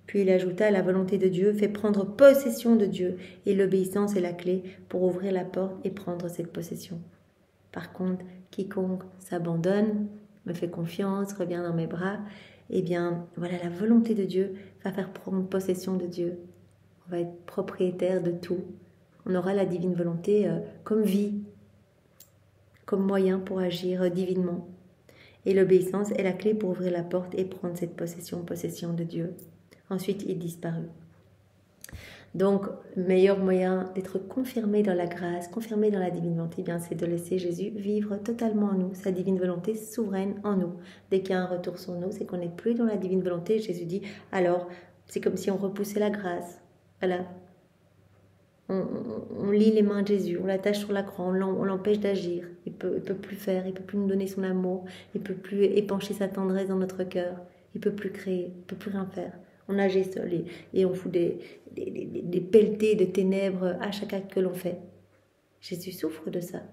S1: Puis il ajouta, la volonté de Dieu fait prendre possession de Dieu et l'obéissance est la clé pour ouvrir la porte et prendre cette possession. Par contre, quiconque s'abandonne, me fait confiance, revient dans mes bras, eh bien, voilà, la volonté de Dieu va faire prendre possession de Dieu. On va être propriétaire de tout. On aura la divine volonté comme vie, comme moyen pour agir divinement. Et l'obéissance est la clé pour ouvrir la porte et prendre cette possession de Dieu. Ensuite, il disparut. Donc, le meilleur moyen d'être confirmé dans la grâce, confirmé dans la divine volonté, eh bien, c'est de laisser Jésus vivre totalement en nous, sa divine volonté souveraine en nous. Dès qu'il y a un retour sur nous, c'est qu'on n'est plus dans la divine volonté. Jésus dit, alors, c'est comme si on repoussait la grâce. Voilà. On lie les mains de Jésus, on l'attache sur la croix, on l'empêche d'agir. Il peut plus faire, il peut plus nous donner son amour, il peut plus épancher sa tendresse dans notre cœur, il peut plus créer, il peut plus rien faire. On agit seul et on fout des pelletées de ténèbres à chaque acte que l'on fait. Jésus souffre de ça.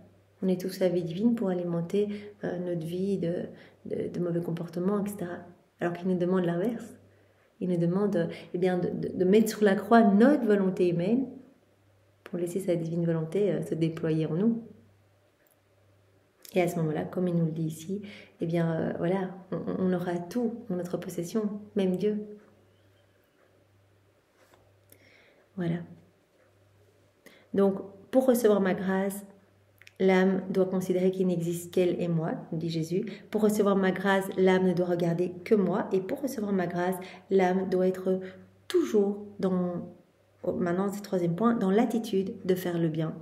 S1: On est tous sa vie divine pour alimenter notre vie de mauvais comportements, etc. Alors qu'il nous demande l'inverse. Il nous demande de mettre sur la croix notre volonté humaine pour laisser sa divine volonté se déployer en nous. Et à ce moment-là, comme il nous le dit ici, voilà, on aura tout en notre possession, même Dieu. Voilà. Donc, pour recevoir ma grâce, l'âme doit considérer qu'il n'existe qu'elle et moi, dit Jésus. Pour recevoir ma grâce, l'âme ne doit regarder que moi. Et pour recevoir ma grâce, l'âme doit être toujours maintenant c'est le troisième point, dans l'attitude de faire le bien.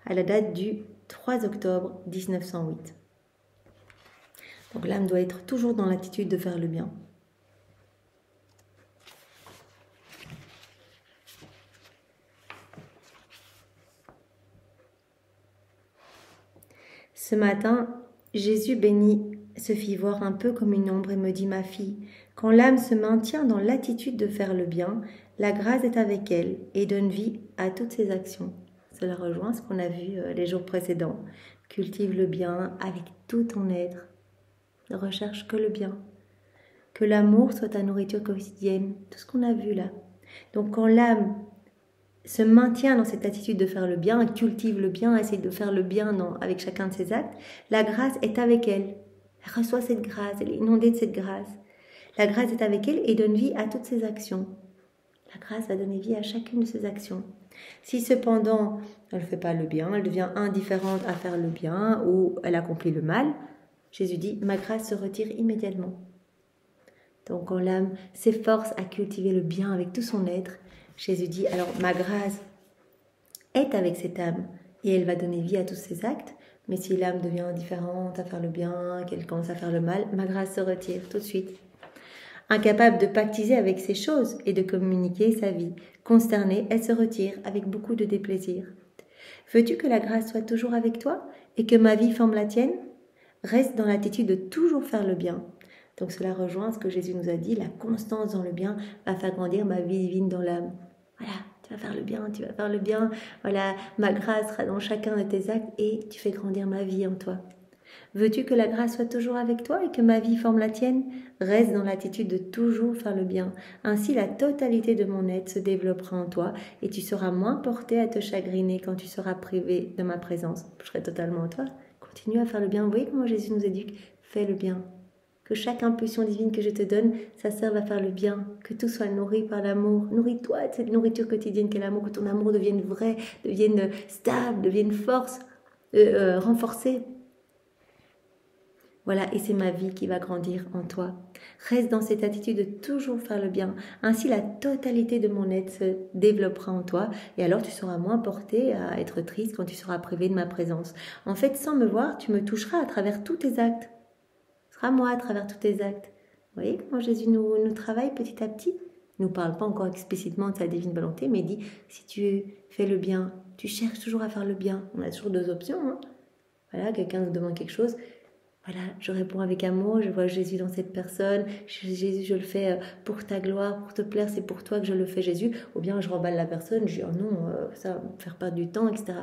S1: À la date du 3 octobre 1908. Donc l'âme doit être toujours dans l'attitude de faire le bien. Ce matin, Jésus béni se fit voir un peu comme une ombre et me dit, ma fille, quand l'âme se maintient dans l'attitude de faire le bien, la grâce est avec elle et donne vie à toutes ses actions. Cela rejoint ce qu'on a vu les jours précédents. Cultive le bien avec tout ton être. Ne recherche que le bien. Que l'amour soit ta nourriture quotidienne. Tout ce qu'on a vu là. Donc quand l'âme se maintient dans cette attitude de faire le bien, cultive le bien, essaie de faire le bien avec chacun de ses actes, la grâce est avec elle. Elle reçoit cette grâce, elle est inondée de cette grâce. La grâce est avec elle et donne vie à toutes ses actions. La grâce va donner vie à chacune de ses actions. Si cependant, elle ne fait pas le bien, elle devient indifférente à faire le bien ou elle accomplit le mal, Jésus dit, ma grâce se retire immédiatement. Donc quand l'âme s'efforce à cultiver le bien avec tout son être, Jésus dit, alors ma grâce est avec cette âme et elle va donner vie à tous ses actes. Mais si l'âme devient indifférente à faire le bien, qu'elle commence à faire le mal, ma grâce se retire tout de suite. Incapable de pactiser avec ces choses et de communiquer sa vie, consternée, elle se retire avec beaucoup de déplaisir. Veux-tu que la grâce soit toujours avec toi et que ma vie forme la tienne? Reste dans l'attitude de toujours faire le bien. Donc cela rejoint ce que Jésus nous a dit, la constance dans le bien va faire grandir ma vie divine dans l'âme. Voilà, tu vas faire le bien, tu vas faire le bien. Voilà, ma grâce sera dans chacun de tes actes et tu fais grandir ma vie en toi. Veux-tu que la grâce soit toujours avec toi et que ma vie forme la tienne? Reste dans l'attitude de toujours faire le bien. Ainsi, la totalité de mon être se développera en toi et tu seras moins porté à te chagriner quand tu seras privé de ma présence. Je serai totalement en toi. Continue à faire le bien. Vous voyez comment Jésus nous éduque? Fais le bien. Que chaque impulsion divine que je te donne, ça serve à faire le bien. Que tout soit nourri par l'amour. Nourris-toi de cette nourriture quotidienne qu'est l'amour. Que ton amour devienne vrai, devienne stable, devienne force, renforcé. Voilà, et c'est ma vie qui va grandir en toi. Reste dans cette attitude de toujours faire le bien. Ainsi, la totalité de mon être se développera en toi. Et alors, tu seras moins porté à être triste quand tu seras privé de ma présence. En fait, sans me voir, tu me toucheras à travers tous tes actes. Ce sera moi à travers tous tes actes. Vous voyez comment Jésus nous travaille petit à petit? Il ne nous parle pas encore explicitement de sa divine volonté, mais il dit, si tu fais le bien, tu cherches toujours à faire le bien. On a toujours deux options. Hein. Voilà, quelqu'un nous demande quelque chose. Voilà, je réponds avec amour, je vois Jésus dans cette personne. Jésus, je le fais pour ta gloire, pour te plaire, c'est pour toi que je le fais, Jésus. Ou bien je remballe la personne, je dis, oh non, ça va me faire perdre du temps, etc.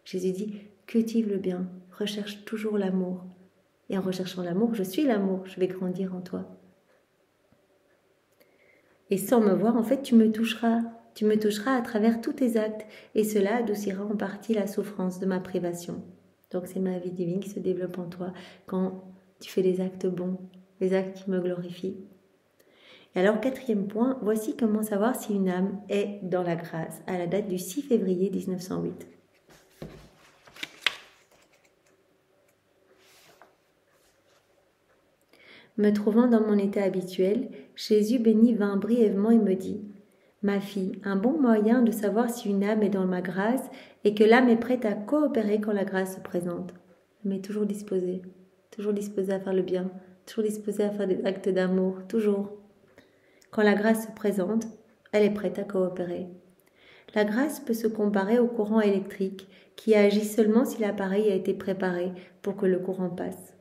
S1: Jésus dit, cultive le bien, recherche toujours l'amour. Et en recherchant l'amour, je suis l'amour, je vais grandir en toi. Et sans me voir, en fait, tu me toucheras. Tu me toucheras à travers tous tes actes. Et cela adoucira en partie la souffrance de ma privation. Donc c'est ma vie divine qui se développe en toi quand tu fais des actes bons, des actes qui me glorifient. Et alors, quatrième point, voici comment savoir si une âme est dans la grâce, à la date du 6 février 1908. Me trouvant dans mon état habituel, Jésus béni vint brièvement et me dit « Ma fille, un bon moyen de savoir si une âme est dans ma grâce est que l'âme est prête à coopérer quand la grâce se présente. Mais toujours disposée à faire le bien, toujours disposée à faire des actes d'amour, toujours. Quand la grâce se présente, elle est prête à coopérer. La grâce peut se comparer au courant électrique qui agit seulement si l'appareil a été préparé pour que le courant passe.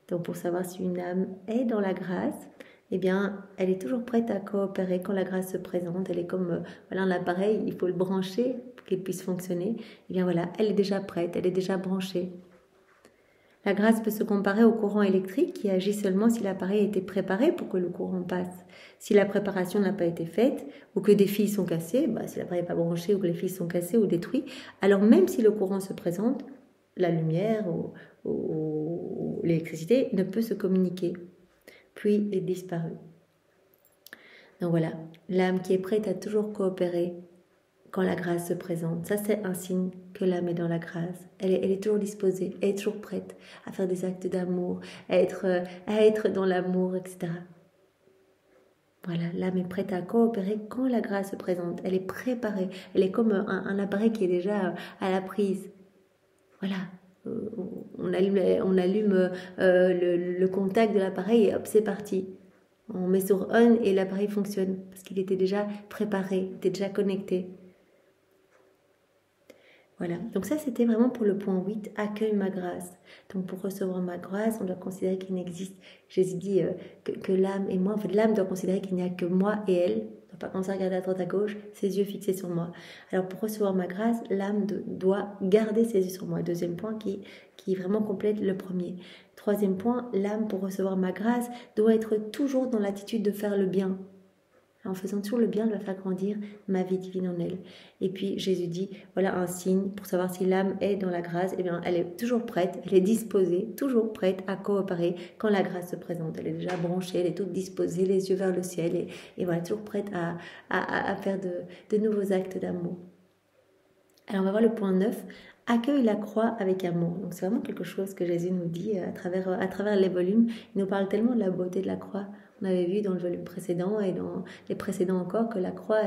S1: Donc pour savoir si une âme est dans la grâce, eh bien, elle est toujours prête à coopérer quand la grâce se présente. Elle est comme voilà, un appareil, il faut le brancher pour qu'il puisse fonctionner. Eh bien voilà, elle est déjà prête, elle est déjà branchée. La grâce peut se comparer au courant électrique qui agit seulement si l'appareil a été préparé pour que le courant passe. Si la préparation n'a pas été faite ou que des fils sont cassés, si l'appareil n'est pas branché ou que les fils sont cassés ou détruits, alors même si le courant se présente, la lumière ou l'électricité ne peut se communiquer. Puis est disparu. Donc voilà, l'âme qui est prête à toujours coopérer quand la grâce se présente, ça c'est un signe que l'âme est dans la grâce. Elle est toujours disposée, elle est toujours prête à faire des actes d'amour, à être dans l'amour, etc. Voilà, l'âme est prête à coopérer quand la grâce se présente. Elle est préparée, elle est comme un appareil qui est déjà à la prise. Voilà, on allume le contact de l'appareil et hop, c'est parti. On met sur on et l'appareil fonctionne parce qu'il était déjà préparé, il était déjà connecté. Voilà, donc ça c'était vraiment pour le point 8, accueille ma grâce. Donc pour recevoir ma grâce, on doit considérer qu'il n'existe, Jésus dit que l'âme et moi, en fait l'âme doit considérer qu'il n'y a que moi et elle, ne doit pas commencer à regarder à droite à gauche, ses yeux fixés sur moi. Alors pour recevoir ma grâce, l'âme doit garder ses yeux sur moi. Deuxième point qui vraiment complète le premier. Troisième point, l'âme pour recevoir ma grâce doit être toujours dans l'attitude de faire le bien. En faisant toujours le bien, elle va faire grandir ma vie divine en elle. Et puis Jésus dit, voilà un signe pour savoir si l'âme est dans la grâce. Eh bien, elle est toujours prête, elle est disposée, toujours prête à coopérer quand la grâce se présente. Elle est déjà branchée, elle est toute disposée, les yeux vers le ciel et voilà, toujours prête à faire de nouveaux actes d'amour. Alors on va voir le point 9, accueille la croix avec amour. Donc c'est vraiment quelque chose que Jésus nous dit à travers les volumes. Il nous parle tellement de la beauté de la croix. On avait vu dans le volume précédent et dans les précédents encore que la croix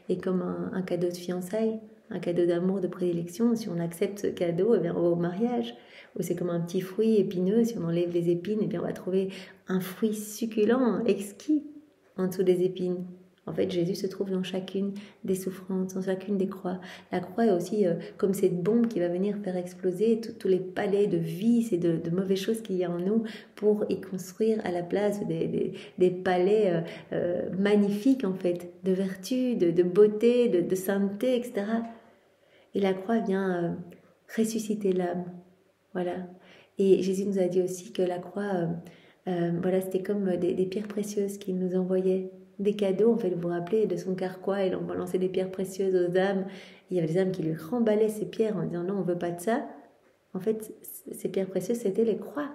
S1: est comme un cadeau de fiançailles, un cadeau d'amour, de prédilection. Si on accepte ce cadeau, eh bien, on va au mariage. Ou c'est comme un petit fruit épineux, si on enlève les épines, eh bien, on va trouver un fruit succulent, exquis, en dessous des épines. En fait, Jésus se trouve dans chacune des souffrances, dans chacune des croix. La croix est aussi comme cette bombe qui va venir faire exploser tous les palais de vices et de mauvaises choses qu'il y a en nous pour y construire à la place des palais magnifiques, en fait, de vertu, de beauté, de sainteté, etc. Et la croix vient ressusciter l'âme. Voilà. Et Jésus nous a dit aussi que la croix, voilà, c'était comme des pierres précieuses qu'il nous envoyait. Des cadeaux, en fait, vous vous rappelez de son carquois, il en balançait des pierres précieuses aux âmes. Il y avait des âmes qui lui remballaient ces pierres en disant non, on veut pas de ça. En fait, ces pierres précieuses, c'était les croix.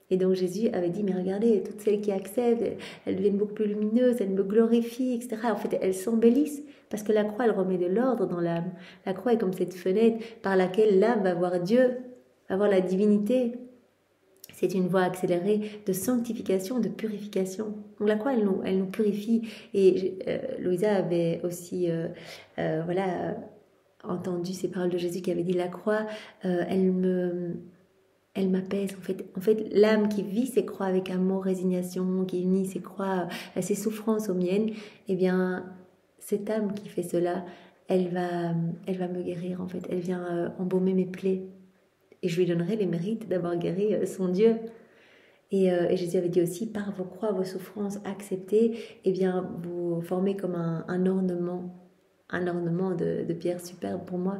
S1: Et donc Jésus avait dit, mais regardez, toutes celles qui acceptent, elles deviennent beaucoup plus lumineuses, elles me glorifient, etc. En fait, elles s'embellissent parce que la croix, elle remet de l'ordre dans l'âme. La croix est comme cette fenêtre par laquelle l'âme va voir Dieu, va voir la divinité. C'est une voie accélérée de sanctification, de purification. Donc la croix, elle nous purifie. Et Louisa avait aussi entendu ces paroles de Jésus qui avait dit, la croix, elle m'apaise. En fait, l'âme qui vit ses croix avec amour, résignation, qui unit ses croix, ses souffrances aux miennes, eh bien, cette âme qui fait cela, elle va me guérir, en fait. Elle vient embaumer mes plaies. Et je lui donnerai les mérites d'avoir guéri son Dieu. Et Jésus avait dit aussi, par vos croix, vos souffrances acceptées, eh bien, vous formez comme un ornement de pierre superbe pour moi.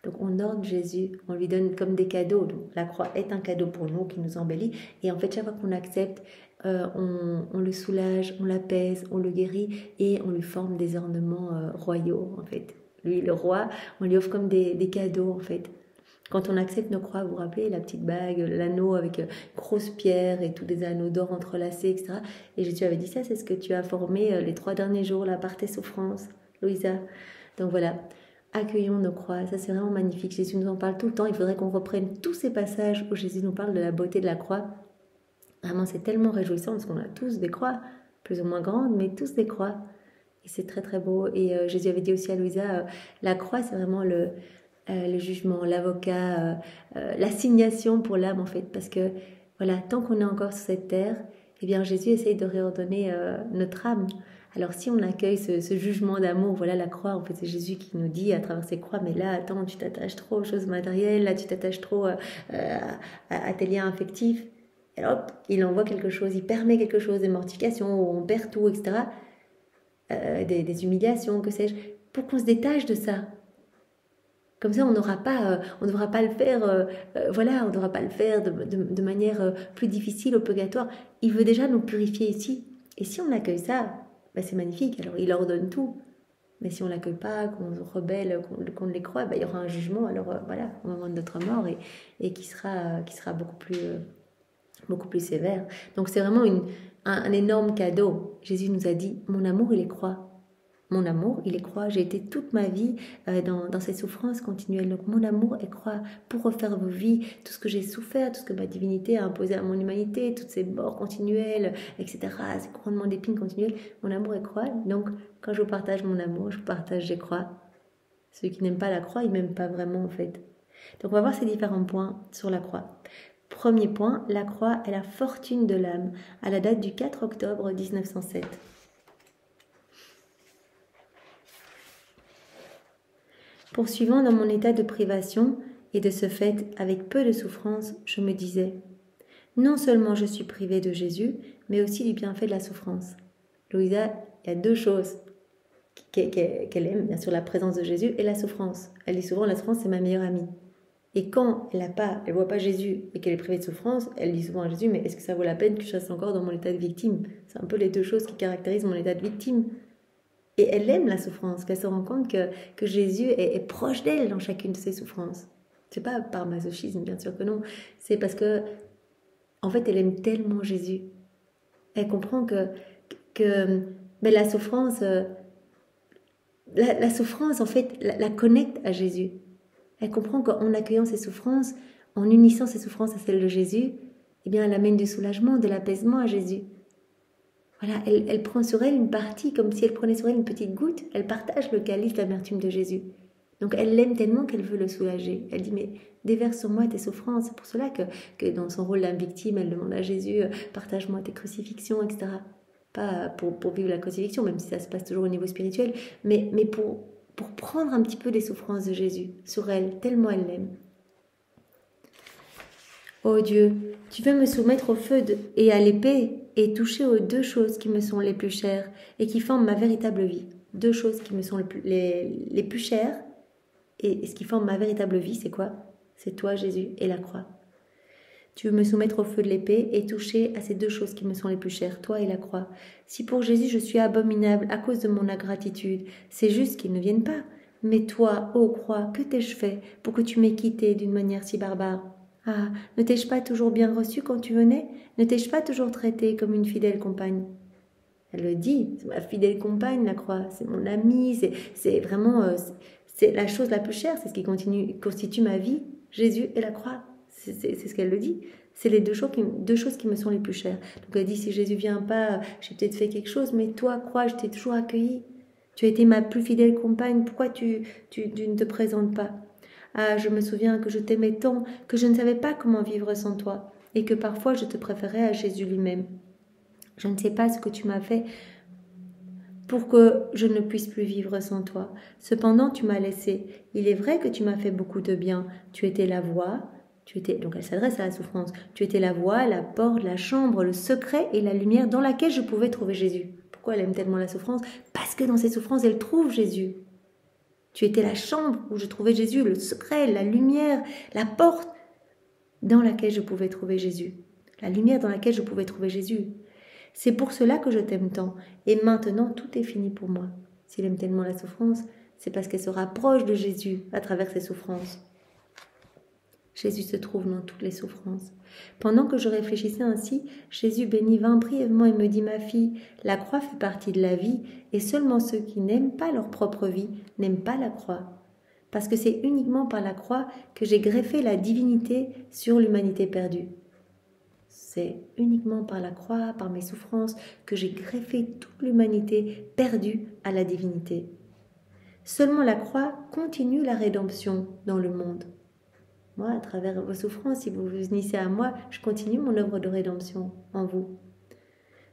S1: Donc on ordre Jésus, on lui donne comme des cadeaux. Donc la croix est un cadeau pour nous qui nous embellit. Et en fait, chaque fois qu'on accepte, on le soulage, on l'apaise, on le guérit et on lui forme des ornements royaux en fait. Lui, le roi, on lui offre comme des cadeaux en fait. Quand on accepte nos croix, vous vous rappelez, la petite bague, l'anneau avec grosse pierre et tous des anneaux d'or entrelacés, etc. Et Jésus avait dit ça, c'est ce que tu as formé les 3 derniers jours là par tes souffrances, Louisa. Donc voilà, accueillons nos croix, ça c'est vraiment magnifique. Jésus nous en parle tout le temps, il faudrait qu'on reprenne tous ces passages où Jésus nous parle de la beauté de la croix. Vraiment, c'est tellement réjouissant parce qu'on a tous des croix, plus ou moins grandes, mais tous des croix. Et c'est très très beau. Et Jésus avait dit aussi à Louisa, la croix c'est vraiment le jugement, l'avocat, l'assignation pour l'âme en fait. Parce que voilà, tant qu'on est encore sur cette terre, eh bien Jésus essaye de réordonner notre âme. Alors si on accueille ce jugement d'amour, voilà la croix, en fait c'est Jésus qui nous dit à travers ses croix, mais là attends, tu t'attaches trop aux choses matérielles, là tu t'attaches trop à tes liens affectifs. Et hop, il envoie quelque chose, il permet quelque chose, des mortifications, où on perd tout, etc. Des humiliations, que sais-je, pour qu'on se détache de ça. Comme ça, on ne devra pas le faire, voilà, on ne devra pas le faire de manière plus difficile au purgatoire. Il veut déjà nous purifier ici. Et si on accueille ça, ben c'est magnifique. Alors, il ordonne tout. Mais si on ne l'accueille pas, qu'on se rebelle, qu'on les croit, ben, il y aura un jugement, alors voilà, au moment de notre mort, et qui sera beaucoup plus sévère. Donc, c'est vraiment un énorme cadeau. Jésus nous a dit, mon amour, il est croix. Mon amour, il est croix. J'ai été toute ma vie dans ces souffrances continuelles. Donc mon amour est croix pour refaire vos vies. Tout ce que j'ai souffert, tout ce que ma divinité a imposé à mon humanité, toutes ces morts continuelles, etc., ces couronnements d'épines continuels, mon amour est croix. Donc quand je vous partage mon amour, je vous partage des croix. Ceux qui n'aiment pas la croix, ils m'aiment pas vraiment en fait. Donc on va voir ces différents points sur la croix. Premier point, la croix est la fortune de l'âme, à la date du 4 octobre 1907. Poursuivant dans mon état de privation, et de ce fait avec peu de souffrance, je me disais, non seulement je suis privée de Jésus, mais aussi du bienfait de la souffrance. Louisa, il y a 2 choses qu'elle aime, bien sûr la présence de Jésus et la souffrance. Elle dit souvent, la souffrance c'est ma meilleure amie. Et quand elle ne voit pas Jésus et qu'elle est privée de souffrance, elle dit souvent à Jésus, mais est-ce que ça vaut la peine que je reste encore dans mon état de victime? C'est un peu les 2 choses qui caractérisent mon état de victime. Et elle aime la souffrance, qu'elle se rend compte que Jésus est proche d'elle dans chacune de ses souffrances. C'est pas par masochisme, bien sûr que non. C'est parce que, en fait, elle aime tellement Jésus. Elle comprend que ben, la souffrance, en fait, la connecte à Jésus. Elle comprend qu'en accueillant ses souffrances, en unissant ses souffrances à celles de Jésus, eh bien, elle amène du soulagement, de l'apaisement à Jésus. Voilà, elle prend sur elle une partie, comme si elle prenait sur elle une petite goutte. Elle partage le calice d'amertume de Jésus. Donc elle l'aime tellement qu'elle veut le soulager. Elle dit, mais déverse sur moi tes souffrances. C'est pour cela que dans son rôle d'âme victime, elle demande à Jésus, partage-moi tes crucifixions, etc. Pas pour vivre la crucifixion, même si ça se passe toujours au niveau spirituel, mais pour prendre un petit peu des souffrances de Jésus sur elle, tellement elle l'aime. Ô Dieu, tu veux me soumettre au feu et à l'épée et toucher aux 2 choses qui me sont les plus chères et qui forment ma véritable vie. 2 choses qui me sont les plus chères et ce qui forme ma véritable vie, c'est quoi? C'est toi, Jésus, et la croix. Tu veux me soumettre au feu de l'épée et toucher à ces 2 choses qui me sont les plus chères, toi et la croix. Si pour Jésus je suis abominable à cause de mon ingratitude, c'est juste qu'il ne vienne pas. Mais toi, ô croix, que t'ai-je fait pour que tu m'aies quitté d'une manière si barbare? Ah, ne t'ai-je pas toujours bien reçu quand tu venais? Ne t'ai-je pas toujours traité comme une fidèle compagne? Elle le dit, c'est ma fidèle compagne, la croix, c'est mon amie, c'est vraiment c'est la chose la plus chère, c'est ce qui constitue ma vie, Jésus et la croix. C'est ce qu'elle le dit. C'est les 2 choses qui me sont les plus chères. Donc elle dit, si Jésus vient pas, j'ai peut-être fait quelque chose, mais toi, croix, je t'ai toujours accueillie. Tu as été ma plus fidèle compagne, pourquoi tu ne te présentes pas? Ah, je me souviens que je t'aimais tant que je ne savais pas comment vivre sans toi et que parfois je te préférais à Jésus lui-même. Je ne sais pas ce que tu m'as fait pour que je ne puisse plus vivre sans toi. Cependant, tu m'as laissé. Il est vrai que tu m'as fait beaucoup de bien. Tu étais la voie, donc elle s'adresse à la souffrance. Tu étais la voie, la porte, la chambre, le secret et la lumière dans laquelle je pouvais trouver Jésus. Pourquoi elle aime tellement la souffrance? Parce que dans ces souffrances, elle trouve Jésus. Tu étais la chambre où je trouvais Jésus, le secret, la lumière, la porte dans laquelle je pouvais trouver Jésus. La lumière dans laquelle je pouvais trouver Jésus. C'est pour cela que je t'aime tant. Et maintenant, tout est fini pour moi. S'il aime tellement la souffrance, c'est parce qu'elle se rapproche de Jésus à travers ses souffrances. Jésus se trouve dans toutes les souffrances. Pendant que je réfléchissais ainsi, Jésus bénit vint brièvement et me dit « Ma fille, la croix fait partie de la vie, et seulement ceux qui n'aiment pas leur propre vie n'aiment pas la croix. Parce que c'est uniquement par la croix que j'ai greffé la divinité sur l'humanité perdue. C'est uniquement par la croix, par mes souffrances, que j'ai greffé toute l'humanité perdue à la divinité. Seulement la croix continue la rédemption dans le monde. Moi, à travers vos souffrances, si vous vous unissez à moi, je continue mon œuvre de rédemption en vous.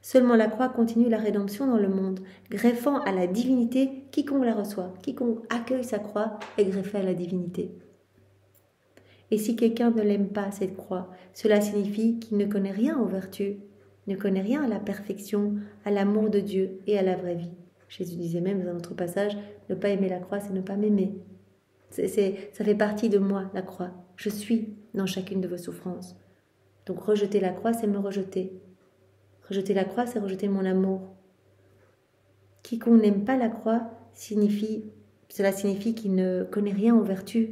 S1: Seulement la croix continue la rédemption dans le monde, greffant à la divinité quiconque la reçoit. Quiconque accueille sa croix est greffé à la divinité. Et si quelqu'un ne l'aime pas, cette croix, cela signifie qu'il ne connaît rien aux vertus, ne connaît rien à la perfection, à l'amour de Dieu et à la vraie vie. Jésus disait même dans un autre passage, ne pas aimer la croix, c'est ne pas m'aimer. Ça fait partie de moi, la croix. Je suis dans chacune de vos souffrances. Donc rejeter la croix, c'est me rejeter. Rejeter la croix, c'est rejeter mon amour. Quiconque n'aime pas la croix, cela signifie qu'il ne connaît rien aux vertus,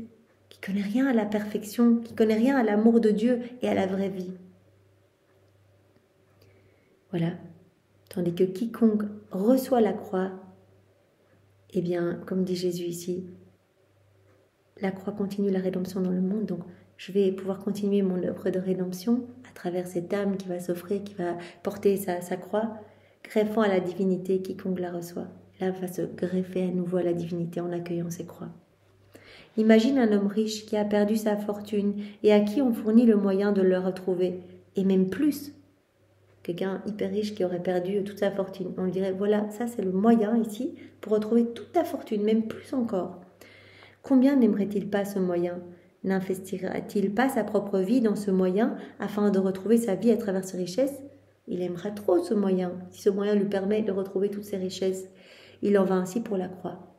S1: qu'il ne connaît rien à la perfection, qu'il ne connaît rien à l'amour de Dieu et à la vraie vie. Voilà. Tandis que quiconque reçoit la croix, eh bien, comme dit Jésus ici, la croix continue la rédemption dans le monde, donc je vais pouvoir continuer mon œuvre de rédemption à travers cette âme qui va s'offrir, qui va porter sa croix, greffant à la divinité quiconque la reçoit. Là, va se greffer à nouveau à la divinité en accueillant ses croix. Imagine un homme riche qui a perdu sa fortune et à qui on fournit le moyen de le retrouver, et même plus. Quelqu'un hyper riche qui aurait perdu toute sa fortune. On lui dirait, voilà, ça c'est le moyen ici pour retrouver toute ta fortune, même plus encore. Combien n'aimerait-il pas ce moyen? N'investira-t-il pas sa propre vie dans ce moyen afin de retrouver sa vie à travers ses richesses? Il aimera trop ce moyen, si ce moyen lui permet de retrouver toutes ses richesses. Il en va ainsi pour la croix.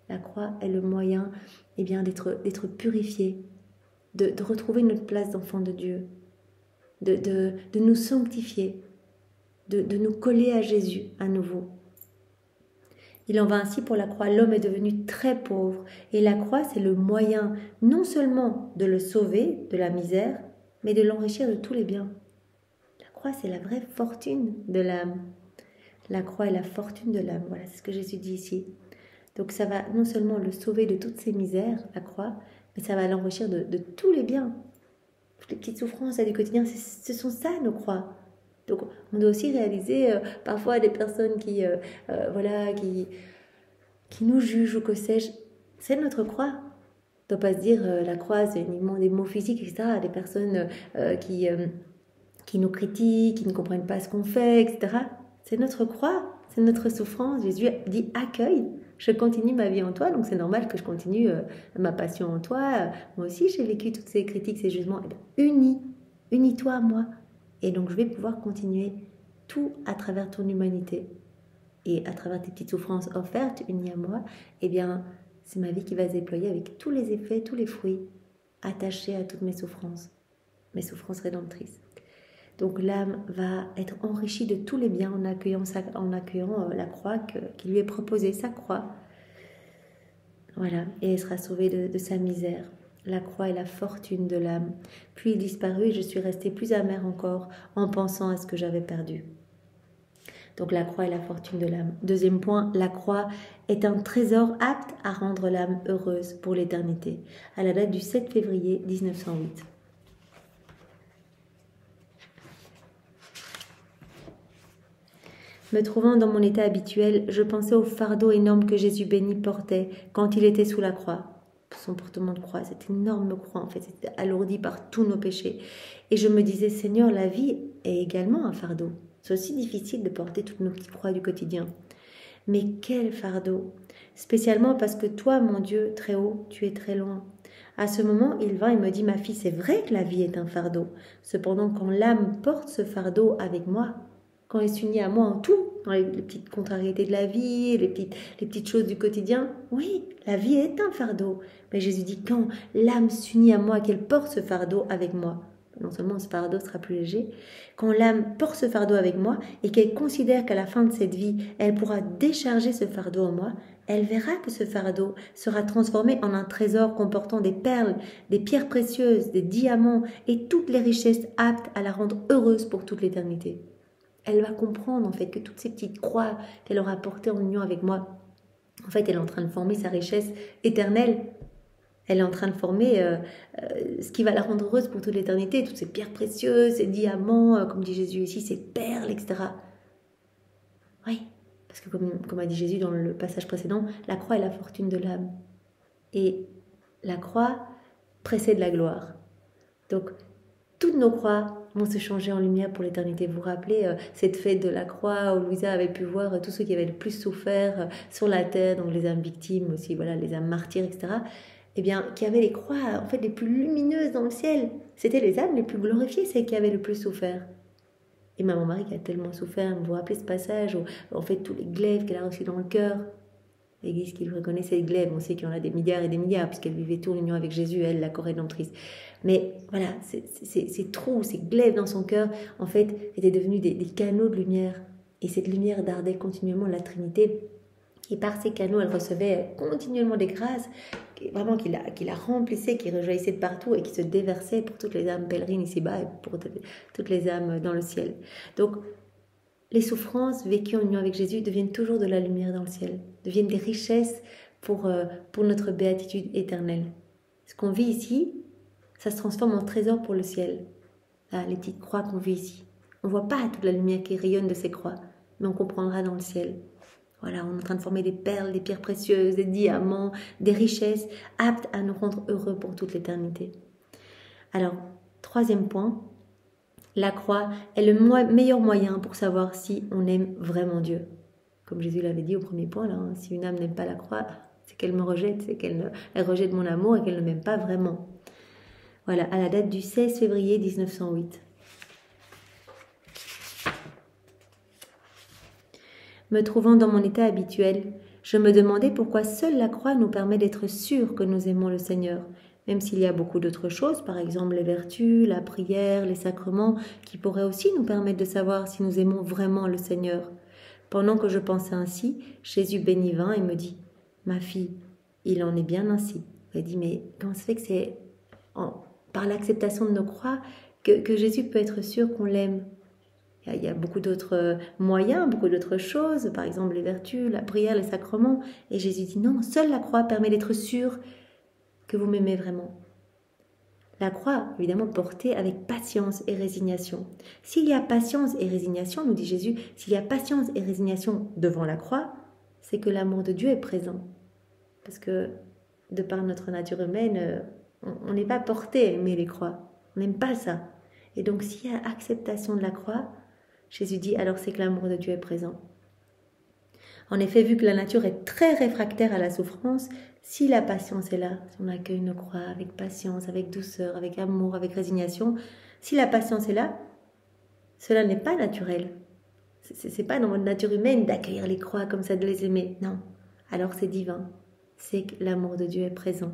S1: La croix est le moyen d'être purifié, de retrouver notre place d'enfant de Dieu, de nous sanctifier, de nous coller à Jésus à nouveau. Il en va ainsi pour la croix. L'homme est devenu très pauvre et la croix, c'est le moyen non seulement de le sauver de la misère, mais de l'enrichir de tous les biens. La croix, c'est la vraie fortune de l'âme. La croix est la fortune de l'âme. Voilà, c'est ce que Jésus dit ici. Donc ça va non seulement le sauver de toutes ses misères, la croix, mais ça va l'enrichir de tous les biens. Toutes les petites souffrances du quotidien, ce sont ça nos croix. Donc, on doit aussi réaliser parfois des personnes qui nous jugent ou que sais-je. C'est notre croix. On ne doit pas se dire la croix, c'est uniquement des mots physiques, etc. Des personnes qui nous critiquent, qui ne comprennent pas ce qu'on fait, etc. C'est notre croix, c'est notre souffrance. Jésus dit accueille. Je continue ma vie en toi, donc c'est normal que je continue ma passion en toi. Moi aussi, j'ai vécu toutes ces critiques, ces jugements. Eh bien, unis-toi à moi. Et donc, je vais pouvoir continuer tout à travers ton humanité. Et à travers tes petites souffrances offertes, unies à moi, eh bien, c'est ma vie qui va se déployer avec tous les effets, tous les fruits attachés à toutes mes souffrances rédemptrices. Donc, l'âme va être enrichie de tous les biens en accueillant la croix qui lui est proposée, sa croix. Voilà, et elle sera sauvée de sa misère. La croix est la fortune de l'âme. Puis il disparut et je suis restée plus amère encore en pensant à ce que j'avais perdu. Donc la croix est la fortune de l'âme. Deuxième point, la croix est un trésor apte à rendre l'âme heureuse pour l'éternité. À la date du 7 février 1908. Me trouvant dans mon état habituel, je pensais au fardeau énorme que Jésus béni portait quand il était sous la croix. Son portement de croix, cette énorme croix, en fait, c'était alourdi par tous nos péchés. Et je me disais, Seigneur, la vie est également un fardeau. C'est aussi difficile de porter toutes nos petites croix du quotidien. Mais quel fardeau! Spécialement parce que toi, mon Dieu, très haut, tu es très loin. À ce moment, il vint et me dit, ma fille, c'est vrai que la vie est un fardeau. Cependant, quand l'âme porte ce fardeau avec moi, quand elle s'unit à moi en tout, dans les petites contrariétés de la vie, les petites choses du quotidien, oui, la vie est un fardeau. Mais Jésus dit, quand l'âme s'unit à moi, qu'elle porte ce fardeau avec moi, non seulement ce fardeau sera plus léger, quand l'âme porte ce fardeau avec moi et qu'elle considère qu'à la fin de cette vie, elle pourra décharger ce fardeau en moi, elle verra que ce fardeau sera transformé en un trésor comportant des perles, des pierres précieuses, des diamants et toutes les richesses aptes à la rendre heureuse pour toute l'éternité. Elle va comprendre en fait que toutes ces petites croix qu'elle aura portées en union avec moi, en fait elle est en train de former sa richesse éternelle. Elle est en train de former ce qui va la rendre heureuse pour toute l'éternité, toutes ces pierres précieuses, ces diamants, comme dit Jésus ici, ces perles, etc. Oui, parce que comme a dit Jésus dans le passage précédent, la croix est la fortune de l'âme. Et la croix précède la gloire. Donc, toutes nos croix vont se changer en lumière pour l'éternité. Vous vous rappelez cette fête de la croix où Louisa avait pu voir tous ceux qui avaient le plus souffert sur la terre, donc les âmes victimes aussi, voilà, les âmes martyrs, etc. Eh bien, qui avaient les croix en fait les plus lumineuses dans le ciel. C'était les âmes les plus glorifiées, celles qui avaient le plus souffert. Et Maman Marie qui a tellement souffert, vous vous rappelez ce passage où en fait tous les glaives qu'elle a reçus dans le cœur. L'Église qui reconnaissait les glaives, on sait qu'il y en a des milliards et des milliards, puisqu'elle vivait tout en union avec Jésus, elle, la co-rédemptrice. Mais voilà, ces trous, ces glaives dans son cœur, en fait, étaient devenus des canaux de lumière. Et cette lumière dardait continuellement la Trinité. Et par ces canaux, elle recevait continuellement des grâces, vraiment qui la remplissaient, qui rejaillissaient de partout et qui se déversaient pour toutes les âmes pèlerines ici-bas et pour toutes les âmes dans le ciel. Donc, les souffrances vécues en union avec Jésus deviennent toujours de la lumière dans le ciel, deviennent des richesses pour notre béatitude éternelle. Ce qu'on vit ici, ça se transforme en trésor pour le ciel. Là, les petites croix qu'on vit ici. On ne voit pas toute la lumière qui rayonne de ces croix, mais on comprendra dans le ciel. Voilà, on est en train de former des perles, des pierres précieuses, des diamants, des richesses aptes à nous rendre heureux pour toute l'éternité. Alors, troisième point, la croix est le meilleur moyen pour savoir si on aime vraiment Dieu. Comme Jésus l'avait dit au premier point, là, hein, si une âme n'aime pas la croix, c'est qu'elle me rejette, c'est qu'elle rejette mon amour et qu'elle ne m'aime pas vraiment. Voilà, à la date du 16 février 1908. Me trouvant dans mon état habituel, je me demandais pourquoi seule la croix nous permet d'être sûrs que nous aimons le Seigneur, même s'il y a beaucoup d'autres choses, par exemple les vertus, la prière, les sacrements, qui pourraient aussi nous permettre de savoir si nous aimons vraiment le Seigneur. Pendant que je pensais ainsi, Jésus béni vint et me dit « Ma fille, il en est bien ainsi. » Il dit « Mais comment ça se fait que c'est par l'acceptation de nos croix que Jésus peut être sûr qu'on l'aime ?» Il y a beaucoup d'autres moyens, beaucoup d'autres choses, par exemple les vertus, la prière, les sacrements. Et Jésus dit non, seule la croix permet d'être sûr que vous m'aimez vraiment. La croix, évidemment, portée avec patience et résignation. S'il y a patience et résignation, nous dit Jésus, s'il y a patience et résignation devant la croix, c'est que l'amour de Dieu est présent. Parce que, de par notre nature humaine, on n'est pas porté à aimer les croix. On n'aime pas ça. Et donc, s'il y a acceptation de la croix, Jésus dit, alors c'est que l'amour de Dieu est présent. En effet, vu que la nature est très réfractaire à la souffrance, si la patience est là, si on accueille nos croix avec patience, avec douceur, avec amour, avec résignation, si la patience est là, cela n'est pas naturel. C'est pas dans notre nature humaine d'accueillir les croix comme ça, de les aimer. Non, alors c'est divin. C'est que l'amour de Dieu est présent.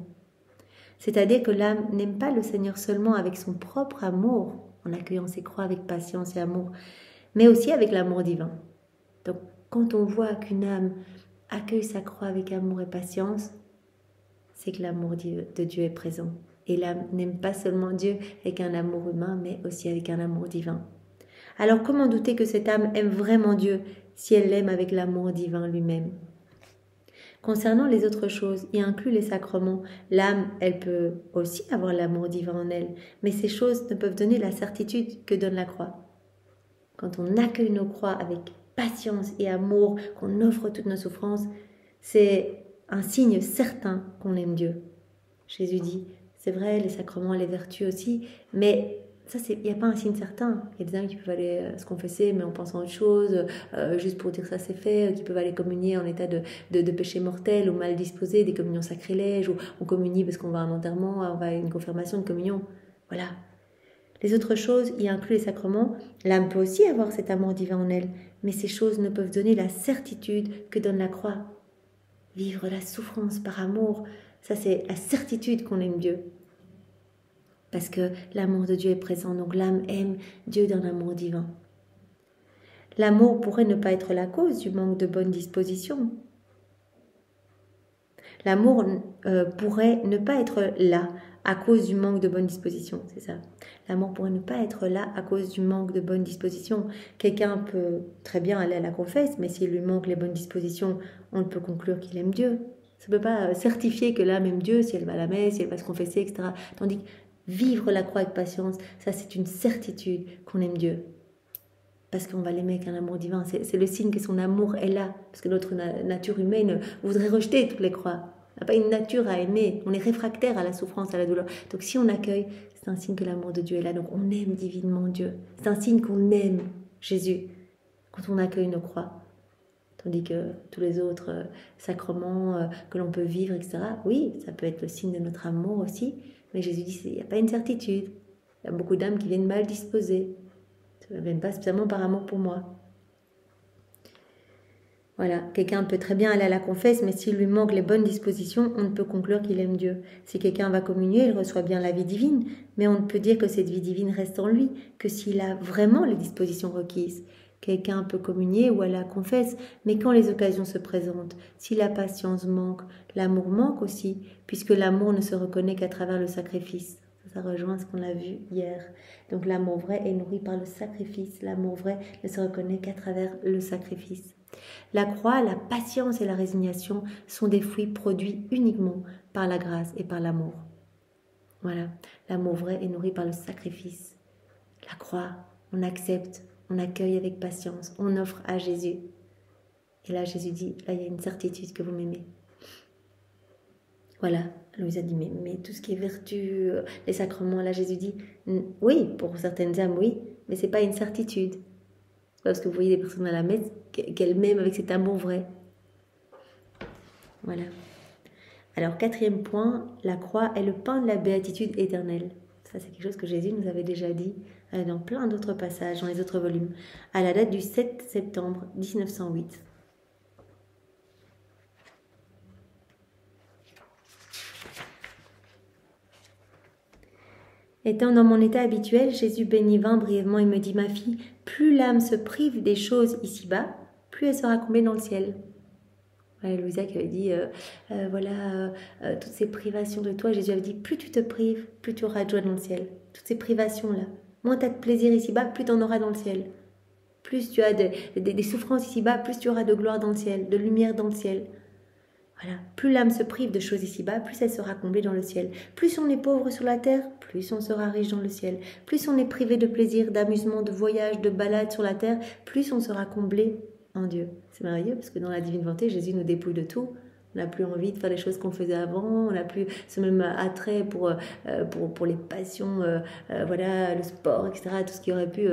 S1: C'est-à-dire que l'âme n'aime pas le Seigneur seulement avec son propre amour, en accueillant ses croix avec patience et amour, mais aussi avec l'amour divin. Donc, quand on voit qu'une âme accueille sa croix avec amour et patience, c'est que l'amour de Dieu est présent. Et l'âme n'aime pas seulement Dieu avec un amour humain, mais aussi avec un amour divin. Alors, comment douter que cette âme aime vraiment Dieu si elle l'aime avec l'amour divin lui-même? Concernant les autres choses, y inclut les sacrements, l'âme, elle peut aussi avoir l'amour divin en elle, mais ces choses ne peuvent donner la certitude que donne la croix. Quand on accueille nos croix avec patience et amour, qu'on offre toutes nos souffrances, c'est un signe certain qu'on aime Dieu. Jésus dit, c'est vrai, les sacrements, les vertus aussi, mais ça, il n'y a pas un signe certain. Il y a des âmes qui peuvent aller se confesser, mais en pensant à autre chose, juste pour dire ça c'est fait, qui peuvent aller communier en état de péché mortel ou mal disposé, des communions sacrilèges, ou on communie parce qu'on va à un enterrement, on va à une confirmation, une communion. Voilà. Les autres choses y incluent les sacrements. L'âme peut aussi avoir cet amour divin en elle, mais ces choses ne peuvent donner la certitude que donne la croix. Vivre la souffrance par amour, ça c'est la certitude qu'on aime Dieu. Parce que l'amour de Dieu est présent, donc l'âme aime Dieu d'un amour divin. L'amour pourrait ne pas être la cause du manque de bonne disposition. L'amour pourrait ne pas être là à cause du manque de bonne disposition, c'est ça. L'amour pourrait ne pas être là à cause du manque de bonne disposition. Quelqu'un peut très bien aller à la confesse, mais s'il lui manque les bonnes dispositions, on ne peut conclure qu'il aime Dieu. Ça ne peut pas certifier que l'âme aime Dieu si elle va à la messe, si elle va se confesser, etc. Tandis que vivre la croix avec patience, ça c'est une certitude qu'on aime Dieu. Parce qu'on va l'aimer avec un amour divin. C'est le signe que son amour est là. Parce que notre nature humaine voudrait rejeter toutes les croix. On n'a pas une nature à aimer. On est réfractaire à la souffrance, à la douleur. Donc si on accueille, c'est un signe que l'amour de Dieu est là. Donc on aime divinement Dieu. C'est un signe qu'on aime Jésus quand on accueille nos croix. Tandis que tous les autres sacrements que l'on peut vivre, etc., oui, ça peut être le signe de notre amour aussi. Mais Jésus dit, il n'y a pas une certitude. Il y a beaucoup d'âmes qui viennent mal disposées. Ça ne viennent pas spécialement par amour pour moi. Voilà, quelqu'un peut très bien aller à la confesse, mais s'il lui manque les bonnes dispositions, on ne peut conclure qu'il aime Dieu. Si quelqu'un va communier, il reçoit bien la vie divine, mais on ne peut dire que cette vie divine reste en lui, que s'il a vraiment les dispositions requises. Quelqu'un peut communier ou aller à la confesse, mais quand les occasions se présentent, si la patience manque, l'amour manque aussi, puisque l'amour ne se reconnaît qu'à travers le sacrifice. Ça rejoint ce qu'on a vu hier. Donc l'amour vrai est nourri par le sacrifice. L'amour vrai ne se reconnaît qu'à travers le sacrifice. La croix, la patience et la résignation sont des fruits produits uniquement par la grâce et par l'amour. Voilà, l'amour vrai est nourri par le sacrifice. La croix, on accepte, on accueille avec patience, on offre à Jésus. Et là, Jésus dit, là, il y a une certitude que vous m'aimez. Voilà, Louise a dit, mais tout ce qui est vertu, les sacrements, là, Jésus dit, oui, pour certaines âmes, oui, mais ce n'est pas une certitude. Parce que vous voyez des personnes à la messe qu'elles m'aiment avec cet amour vrai. Voilà. Alors, 4e point, la croix est le pain de la béatitude éternelle. Ça, c'est quelque chose que Jésus nous avait déjà dit dans plein d'autres passages, dans les autres volumes, à la date du 7 septembre 1908. Étant dans mon état habituel, Jésus bénit vint brièvement et me dit, ma fille, plus l'âme se prive des choses ici-bas, plus elle sera comblée dans le ciel. Ouais, Louisa qui avait dit, toutes ces privations de toi, Jésus avait dit, plus tu te prives, plus tu auras de joie dans le ciel. Toutes ces privations-là, moins tu as de plaisir ici-bas, plus tu en auras dans le ciel. Plus tu as des souffrances ici-bas, plus tu auras de gloire dans le ciel, de lumière dans le ciel. Voilà. Plus l'âme se prive de choses ici-bas, plus elle sera comblée dans le ciel. Plus on est pauvre sur la terre, plus on sera riche dans le ciel. Plus on est privé de plaisir, d'amusement, de voyage, de balade sur la terre, plus on sera comblé en Dieu. C'est merveilleux parce que dans la divine volonté, Jésus nous dépouille de tout. On n'a plus envie de faire les choses qu'on faisait avant, on n'a plus ce même attrait pour les passions, le sport, etc., tout ce qui aurait pu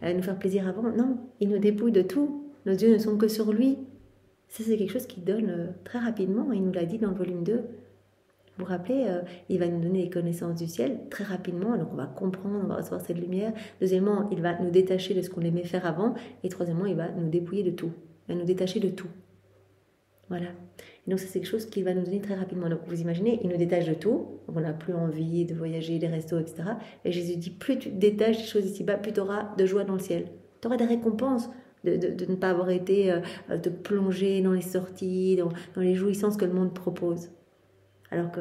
S1: nous faire plaisir avant. Non, il nous dépouille de tout. Nos yeux ne sont que sur lui. Ça, c'est quelque chose qu'il donne très rapidement. Il nous l'a dit dans le volume 2. Vous vous rappelez, il va nous donner les connaissances du ciel très rapidement. Donc, on va comprendre, on va recevoir cette lumière. Deuxièmement, il va nous détacher de ce qu'on aimait faire avant. Et troisièmement, il va nous dépouiller de tout. Il va nous détacher de tout. Voilà. Et donc, ça, c'est quelque chose qu'il va nous donner très rapidement. Donc, vous imaginez, il nous détache de tout. Donc, on n'a plus envie de voyager, des restos, etc. Et Jésus dit, plus tu te détaches des choses ici-bas, plus tu auras de joie dans le ciel. Tu auras des récompenses. De ne pas avoir été de plonger dans les sorties, dans les jouissances que le monde propose. Alors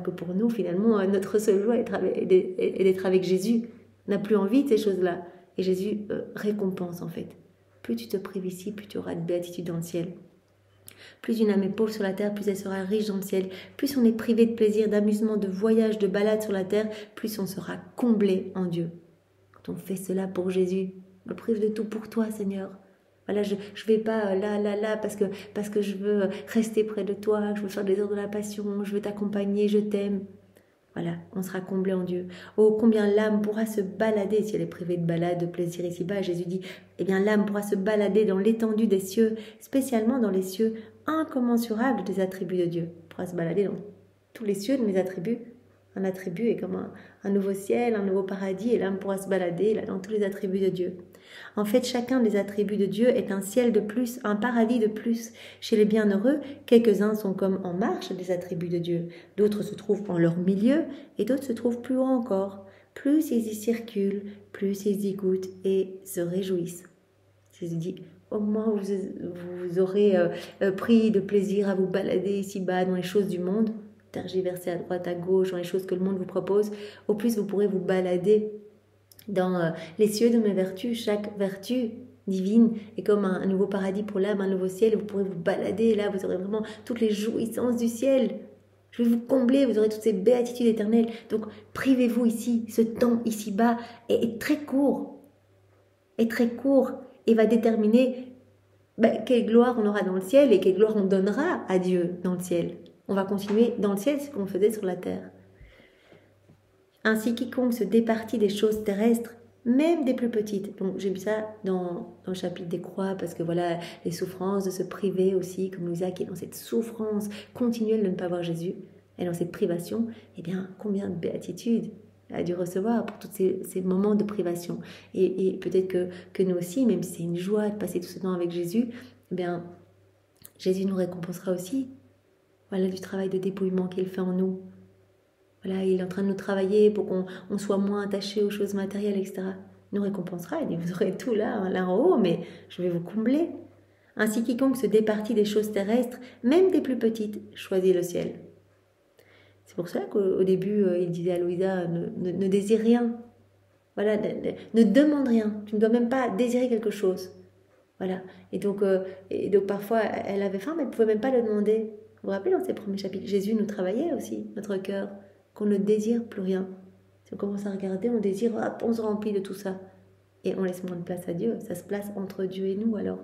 S1: que pour nous, finalement, notre seule joie est d'être avec Jésus. On n'a plus envie de ces choses-là. Et Jésus récompense, en fait. Plus tu te prives ici, plus tu auras de béatitude dans le ciel. Plus une âme est pauvre sur la terre, plus elle sera riche dans le ciel. Plus on est privé de plaisir, d'amusement, de voyage, de balade sur la terre, plus on sera comblé en Dieu. Quand on fait cela pour Jésus, on me prive de tout pour toi, Seigneur. Voilà, je ne vais pas là, parce que je veux rester près de toi, je veux faire des heures de la passion, je veux t'accompagner, je t'aime. Voilà, on sera comblé en Dieu. Oh, combien l'âme pourra se balader, si elle est privée de balade, de plaisir ici-bas. Jésus dit, eh bien l'âme pourra se balader dans l'étendue des cieux, spécialement dans les cieux incommensurables des attributs de Dieu. Elle pourra se balader dans tous les cieux de mes attributs. Un attribut est comme un nouveau ciel, un nouveau paradis, et l'âme pourra se balader là, dans tous les attributs de Dieu. En fait, chacun des attributs de Dieu est un ciel de plus, un paradis de plus. Chez les bienheureux, quelques-uns sont comme en marche des attributs de Dieu, d'autres se trouvent en leur milieu, et d'autres se trouvent plus haut encore. Plus ils y circulent, plus ils y goûtent et se réjouissent. Jésus dit, au moins vous aurez pris de plaisir à vous balader ici-bas dans les choses du monde, tergiverser à droite, à gauche, dans les choses que le monde vous propose, au plus vous pourrez vous balader dans les cieux de mes vertus. Chaque vertu divine est comme un nouveau paradis pour l'âme, un nouveau ciel, vous pourrez vous balader, là vous aurez vraiment toutes les jouissances du ciel. Je vais vous combler, vous aurez toutes ces béatitudes éternelles. Donc privez-vous ici, ce temps ici-bas est très court, et va déterminer quelle gloire on aura dans le ciel et quelle gloire on donnera à Dieu dans le ciel. On va continuer dans le ciel ce qu'on faisait sur la terre. Ainsi, quiconque se départit des choses terrestres, même des plus petites. Donc, j'ai vu ça dans le chapitre des croix, parce que voilà, les souffrances de se priver aussi, comme Louisa qui est dans cette souffrance continuelle de ne pas voir Jésus, et dans cette privation, eh bien, combien de béatitudes a dû recevoir pour tous ces moments de privation. Et peut-être que nous aussi, même si c'est une joie de passer tout ce temps avec Jésus, eh bien, Jésus nous récompensera aussi. Voilà du travail de dépouillement qu'il fait en nous. Voilà, il est en train de nous travailler pour qu'on soit moins attaché aux choses matérielles, etc. Il nous récompensera, il dit, vous aurez tout là en haut, mais je vais vous combler. Ainsi, quiconque se départit des choses terrestres, même des plus petites, choisit le ciel. C'est pour cela qu'au début, il disait à Louisa, ne désire rien. Voilà, ne demande rien. Tu ne dois même pas désirer quelque chose. Voilà. Et donc parfois, elle avait faim, mais elle ne pouvait même pas le demander. Vous vous rappelez, dans ces premiers chapitres, Jésus nous travaillait aussi, notre cœur, qu'on ne désire plus rien. Si on commence à regarder, on désire, hop, on se remplit de tout ça. Et on laisse moins de place à Dieu. Ça se place entre Dieu et nous alors.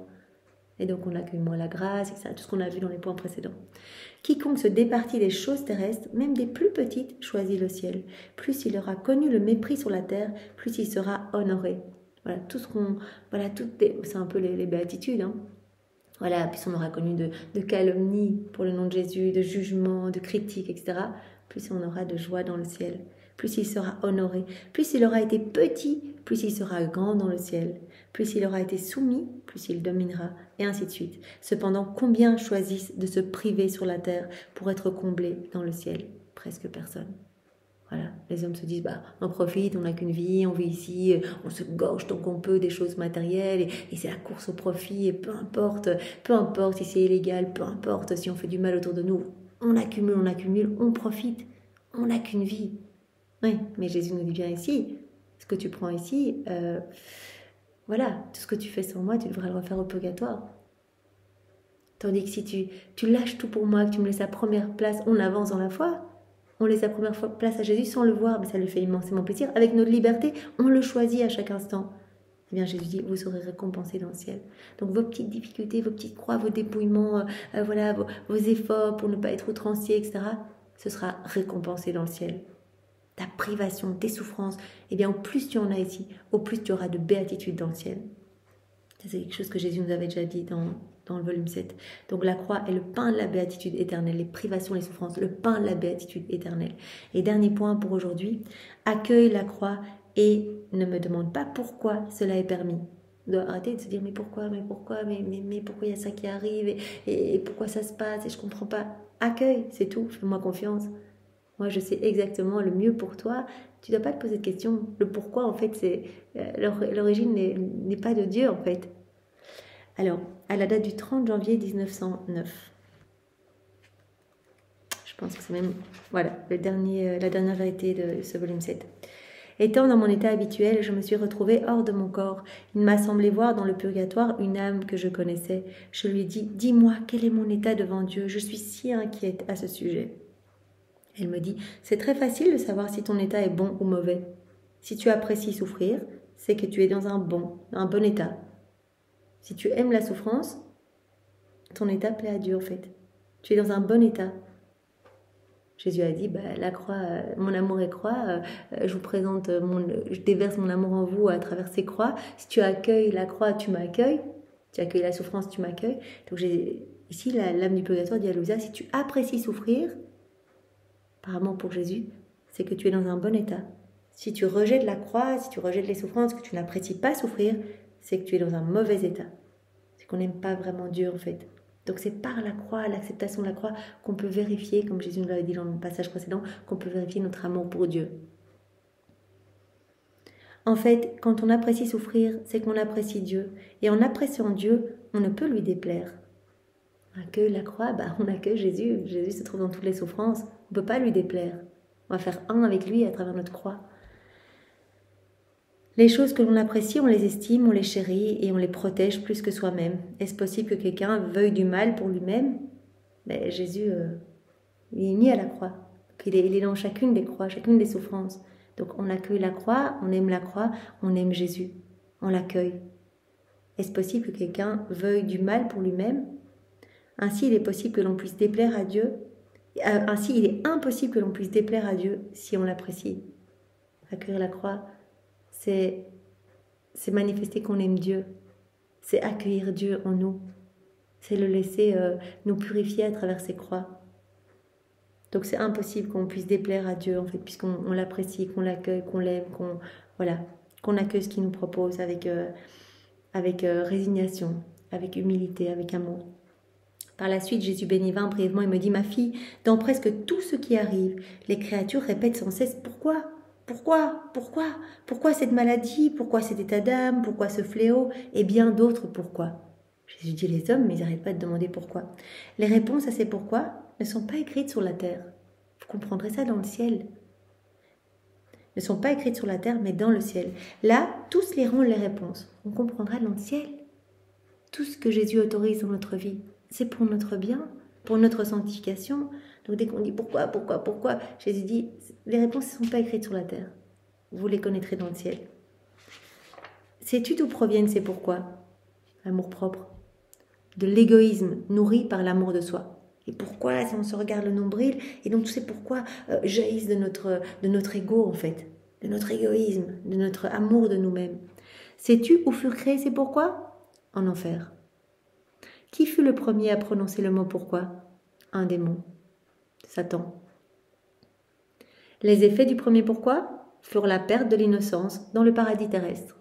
S1: Et donc on accueille moins la grâce, etc. Tout ce qu'on a vu dans les points précédents. Quiconque se départit des choses terrestres, même des plus petites, choisit le ciel. Plus il aura connu le mépris sur la terre, plus il sera honoré. Voilà, tout ce qu'on... Voilà, c'est un peu les béatitudes, hein. Voilà, plus on aura connu de calomnie pour le nom de Jésus, de jugement, de critique, etc. Plus on aura de joie dans le ciel. Plus il sera honoré. Plus il aura été petit, plus il sera grand dans le ciel. Plus il aura été soumis, plus il dominera, et ainsi de suite. Cependant, combien choisissent de se priver sur la terre pour être comblés dans le ciel? Presque personne. Voilà, les hommes se disent, on profite, on n'a qu'une vie, on vit ici, on se gorge tant qu'on peut des choses matérielles, et c'est la course au profit, et peu importe si c'est illégal, peu importe si on fait du mal autour de nous, on accumule, on profite, on n'a qu'une vie. Oui, mais Jésus nous dit bien ici, ce que tu prends ici, voilà, tout ce que tu fais sans moi, tu devrais le refaire au purgatoire. Tandis que si tu lâches tout pour moi, que tu me laisses la première place, on avance dans la foi. On laisse la première place à Jésus sans le voir, mais ça lui fait immensément plaisir. Avec notre liberté, on le choisit à chaque instant. Eh bien, Jésus dit, vous serez récompensés dans le ciel. Donc, vos petites difficultés, vos petites croix, vos dépouillements, voilà, vos efforts pour ne pas être outranciers, etc., ce sera récompensé dans le ciel. Ta privation, tes souffrances, eh bien, au plus tu en as ici, au plus tu auras de béatitude dans le ciel. C'est quelque chose que Jésus nous avait déjà dit dans le volume 7. Donc la croix est le pain de la béatitude éternelle, les privations, les souffrances, le pain de la béatitude éternelle. Et dernier point pour aujourd'hui, accueille la croix et ne me demande pas pourquoi cela est permis. On doit arrêter de se dire mais pourquoi il y a ça qui arrive et pourquoi ça se passe et je comprends pas. Accueille, c'est tout, fais-moi confiance. Moi je sais exactement le mieux pour toi. Tu ne dois pas te poser de questions. Le pourquoi en fait, c'est l'origine n'est pas de Dieu en fait. Alors, à la date du 30 janvier 1909, je pense que c'est même, voilà, la dernière vérité de ce volume 7. Étant dans mon état habituel, je me suis retrouvée hors de mon corps. Il m'a semblé voir dans le purgatoire une âme que je connaissais. Je lui dis, dis-moi, quel est mon état devant Dieu? Je suis si inquiète à ce sujet. Elle me dit, c'est très facile de savoir si ton état est bon ou mauvais. Si tu apprécies souffrir, c'est que tu es dans un bon état. Si tu aimes la souffrance, ton état plaît à Dieu en fait. Tu es dans un bon état. Jésus a dit, la croix, mon amour est croix, je déverse mon amour en vous à travers ces croix. Si tu accueilles la croix, tu m'accueilles. Tu accueilles la souffrance, tu m'accueilles. Donc ici, l'âme du purgatoire dit à Louisa, si tu apprécies souffrir, par amour pour Jésus, c'est que tu es dans un bon état. Si tu rejettes la croix, si tu rejettes les souffrances, que tu n'apprécies pas souffrir, c'est que tu es dans un mauvais état. C'est qu'on n'aime pas vraiment Dieu en fait. Donc c'est par la croix, l'acceptation de la croix, qu'on peut vérifier, comme Jésus nous l'avait dit dans le passage précédent, qu'on peut vérifier notre amour pour Dieu. En fait, quand on apprécie souffrir, c'est qu'on apprécie Dieu. Et en appréciant Dieu, on ne peut lui déplaire. On accueille la croix, on accueille Jésus. Jésus se trouve dans toutes les souffrances. On ne peut pas lui déplaire. On va faire un avec lui à travers notre croix. Les choses que l'on apprécie, on les estime, on les chérit et on les protège plus que soi-même. Est-ce possible que quelqu'un veuille du mal pour lui-même? Mais Jésus, il est mis à la croix. Il est dans chacune des croix, chacune des souffrances. Donc on accueille la croix, on aime Jésus, on l'accueille. Est-ce possible que quelqu'un veuille du mal pour lui-même? Ainsi il est possible que l'on puisse déplaire à Dieu. Ainsi il est impossible que l'on puisse déplaire à Dieu si on l'apprécie. Accueillir la croix, c'est manifester qu'on aime Dieu. C'est accueillir Dieu en nous. C'est le laisser nous purifier à travers ses croix. Donc c'est impossible qu'on puisse déplaire à Dieu en fait, puisqu'on l'apprécie, qu'on l'accueille, qu'on l'aime, qu'on accueille ce qu'il nous propose avec résignation, avec humilité, avec amour. Par la suite, Jésus bénit brièvement et me dit: ma fille, dans presque tout ce qui arrive, les créatures répètent sans cesse: pourquoi? Pourquoi cette maladie? Pourquoi cet état d'âme? Pourquoi ce fléau? Et bien d'autres pourquoi. Jésus dit: les hommes, mais ils n'arrêtent pas de demander pourquoi. Les réponses à ces pourquoi ne sont pas écrites sur la terre. Vous comprendrez ça dans le ciel. Ne sont pas écrites sur la terre, mais dans le ciel. Là, tous liront les réponses. On comprendra dans le ciel. Tout ce que Jésus autorise dans notre vie, c'est pour notre bien, pour notre sanctification. Donc dès qu'on dit pourquoi, Jésus dit: les réponses ne sont pas écrites sur la terre. Vous les connaîtrez dans le ciel. Sais-tu d'où proviennent ces pourquoi? L'amour propre. De l'égoïsme nourri par l'amour de soi. Et pourquoi, si on se regarde le nombril, et donc tous ces pourquoi jaillissent de notre ego en fait, de notre égoïsme, de notre amour de nous-mêmes. Sais-tu où furent créés ces pourquoi? En enfer. Qui fut le premier à prononcer le mot pourquoi? Un démon, Satan. Les effets du premier pourquoi furent la perte de l'innocence dans le paradis terrestre.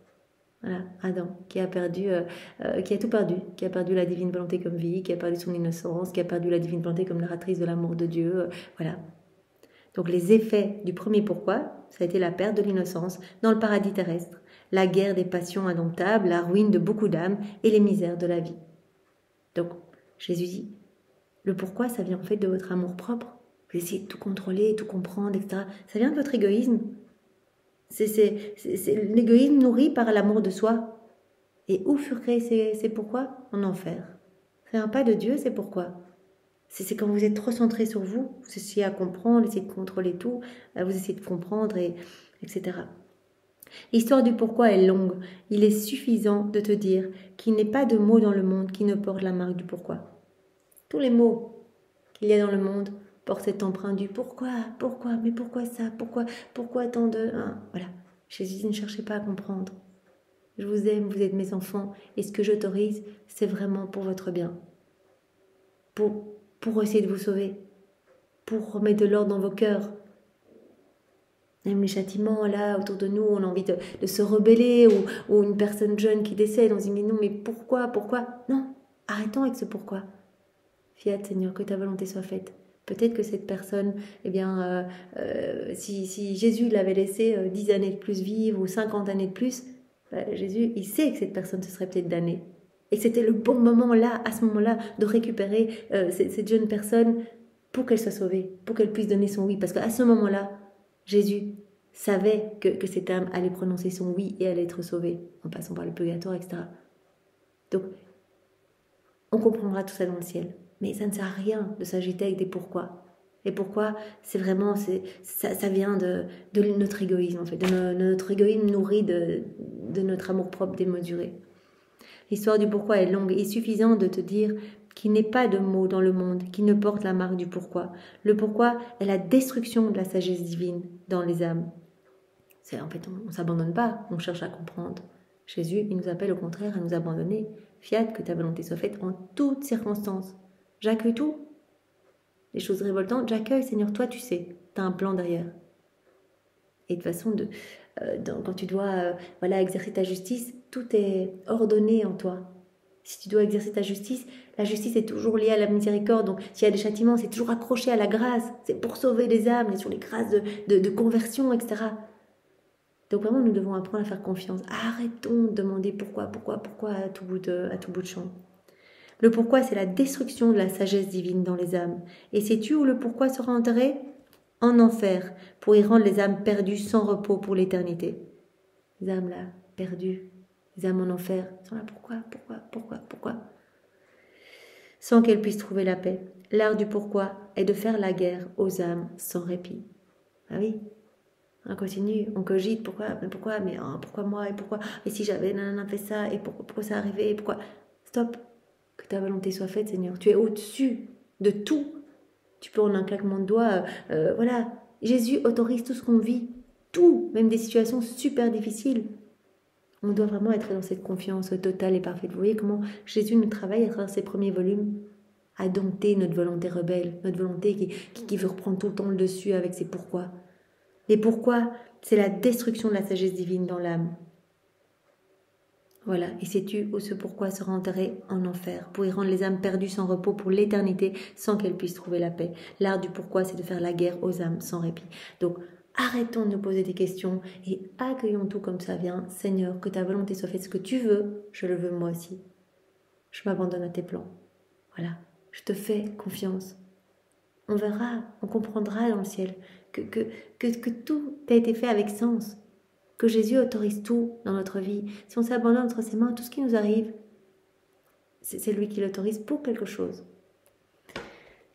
S1: Voilà, Adam, qui a tout perdu, qui a perdu la divine volonté comme vie, qui a perdu son innocence, qui a perdu la divine volonté comme narratrice de l'amour de Dieu, voilà. Donc les effets du premier pourquoi, ça a été la perte de l'innocence dans le paradis terrestre, la guerre des passions indomptables, la ruine de beaucoup d'âmes et les misères de la vie. Donc Jésus dit, le pourquoi, ça vient en fait de votre amour propre. Vous essayez de tout contrôler, tout comprendre, etc. Ça vient de votre égoïsme. C'est l'égoïsme nourri par l'amour de soi. Et où furent créés ces pourquoi? En enfer. C'est un pas de Dieu, c'est pourquoi. C'est quand vous êtes trop centré sur vous, vous essayez à comprendre, essayez de contrôler tout, vous essayez de comprendre, etc. L'histoire du pourquoi est longue. Il est suffisant de te dire qu'il n'est pas de mots dans le monde qui ne portent la marque du pourquoi. Tous les mots qu'il y a dans le monde portent cette empreinte du pourquoi, mais pourquoi ça, pourquoi tant de... Voilà. Jésus dit, ne cherchez pas à comprendre. Je vous aime, vous êtes mes enfants, et ce que j'autorise, c'est vraiment pour votre bien. Pour essayer de vous sauver, pour remettre de l'ordre dans vos cœurs. Même les châtiments, là, autour de nous, on a envie de se rebeller, ou une personne jeune qui décède, on se dit, non, mais pourquoi? Non, arrêtons avec ce pourquoi. Fiat, Seigneur, que ta volonté soit faite. Peut-être que cette personne, si Jésus l'avait laissé 10 années de plus vivre, ou 50 années de plus, Jésus, il sait que cette personne se serait peut-être damnée. Et c'était le bon moment là, à ce moment-là, de récupérer cette jeune personne pour qu'elle soit sauvée, pour qu'elle puisse donner son oui. Parce qu'à ce moment-là, Jésus savait que cette âme allait prononcer son oui et allait être sauvée, en passant par le purgatoire, etc. Donc, on comprendra tout ça dans le ciel. Mais ça ne sert à rien de s'agiter avec des pourquoi. Et pourquoi, c'est vraiment, ça vient de notre égoïsme, en fait, de notre égoïsme nourri de notre amour-propre démesuré. L'histoire du pourquoi est longue. Il est suffisant de te dire qu'il n'est pas de mots dans le monde qui ne portent la marque du pourquoi. Le pourquoi est la destruction de la sagesse divine dans les âmes. En fait, on ne s'abandonne pas, on cherche à comprendre. Jésus, il nous appelle au contraire à nous abandonner. Fiat, que ta volonté soit faite en toutes circonstances. J'accueille tout. Les choses révoltantes, j'accueille, Seigneur, toi tu sais, tu as un plan derrière. Et de façon, quand tu dois voilà, exercer ta justice, tout est ordonné en toi. Si tu dois exercer ta justice, la justice est toujours liée à la miséricorde. Donc, s'il y a des châtiments, c'est toujours accroché à la grâce. C'est pour sauver les âmes, et sur les grâces de conversion, etc. Donc, vraiment, nous devons apprendre à faire confiance. Arrêtons de demander pourquoi à tout bout de champ. Le pourquoi, c'est la destruction de la sagesse divine dans les âmes. Et sais-tu où le pourquoi sera enterré? En enfer, pour y rendre les âmes perdues sans repos pour l'éternité. Les âmes là, perdues, les âmes en enfer, sont là pourquoi sans qu'elles puissent trouver la paix. L'art du pourquoi est de faire la guerre aux âmes sans répit. Ah oui, on continue, on cogite, pourquoi moi, et pourquoi, et si j'avais fait ça, et pourquoi ça arrivait, et pourquoi... Stop, que ta volonté soit faite, Seigneur. Tu es au-dessus de tout. Tu peux en un claquement de doigts, voilà. Jésus autorise tout ce qu'on vit, tout, même des situations super difficiles. On doit vraiment être dans cette confiance totale et parfaite. Vous voyez comment Jésus nous travaille à travers ses premiers volumes à dompter notre volonté rebelle, notre volonté qui veut reprendre tout le temps le dessus avec ses pourquoi. Les pourquoi, c'est la destruction de la sagesse divine dans l'âme. Voilà, et sais-tu où ce pourquoi sera enterré? En enfer, pour y rendre les âmes perdues sans repos pour l'éternité, sans qu'elles puissent trouver la paix. L'art du pourquoi, c'est de faire la guerre aux âmes sans répit. Donc, arrêtons de nous poser des questions et accueillons tout comme ça vient. Seigneur, que ta volonté soit faite. Ce que tu veux, je le veux moi aussi. Je m'abandonne à tes plans. Voilà, je te fais confiance. On verra, on comprendra dans le ciel que tout a été fait avec sens. Que Jésus autorise tout dans notre vie. Si on s'abandonne entre ses mains, tout ce qui nous arrive, c'est lui qui l'autorise pour quelque chose.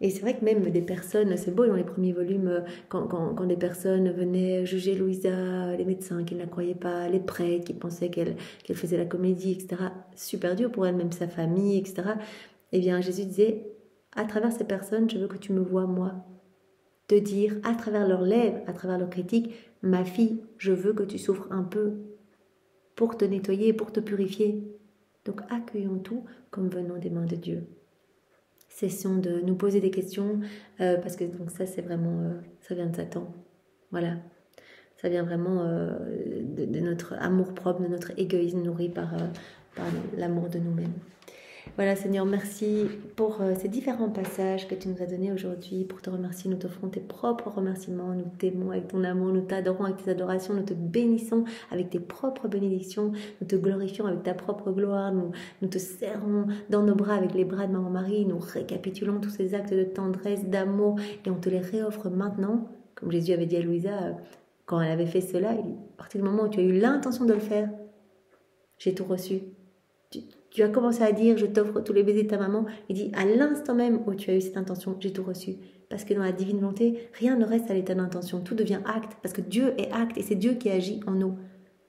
S1: Et c'est vrai que même des personnes, c'est beau dans les premiers volumes, quand des personnes venaient juger Louisa, les médecins qui ne la croyaient pas, les prêtres qui pensaient qu'elle faisait la comédie, etc. Super dur pour elle, même sa famille, etc. Eh bien, Jésus disait, à travers ces personnes, je veux que tu me vois, moi. De dire, à travers leurs lèvres, à travers leurs critiques, ma fille, je veux que tu souffres un peu pour te nettoyer, pour te purifier. Donc accueillons tout comme venant des mains de Dieu. Cessons de nous poser des questions parce que donc ça c'est vraiment, ça vient de Satan. Voilà, ça vient vraiment de notre amour propre, de notre égoïsme nourri par l'amour de nous-mêmes. Voilà Seigneur, merci pour ces différents passages que tu nous as donnés aujourd'hui. Pour te remercier, nous t'offrons tes propres remerciements. Nous t'aimons avec ton amour, nous t'adorons avec tes adorations, nous te bénissons avec tes propres bénédictions, nous te glorifions avec ta propre gloire, nous te serrons dans nos bras avec les bras de Maman Marie, nous récapitulons tous ces actes de tendresse, d'amour et on te les réoffre maintenant. Comme Jésus avait dit à Louisa, quand elle avait fait cela, à partir du moment où tu as eu l'intention de le faire, j'ai tout reçu. Tu as commencé à dire, je t'offre tous les baisers de ta maman. Il dit, à l'instant même où tu as eu cette intention, j'ai tout reçu. Parce que dans la divine volonté, rien ne reste à l'état d'intention. Tout devient acte, parce que Dieu est acte et c'est Dieu qui agit en nous.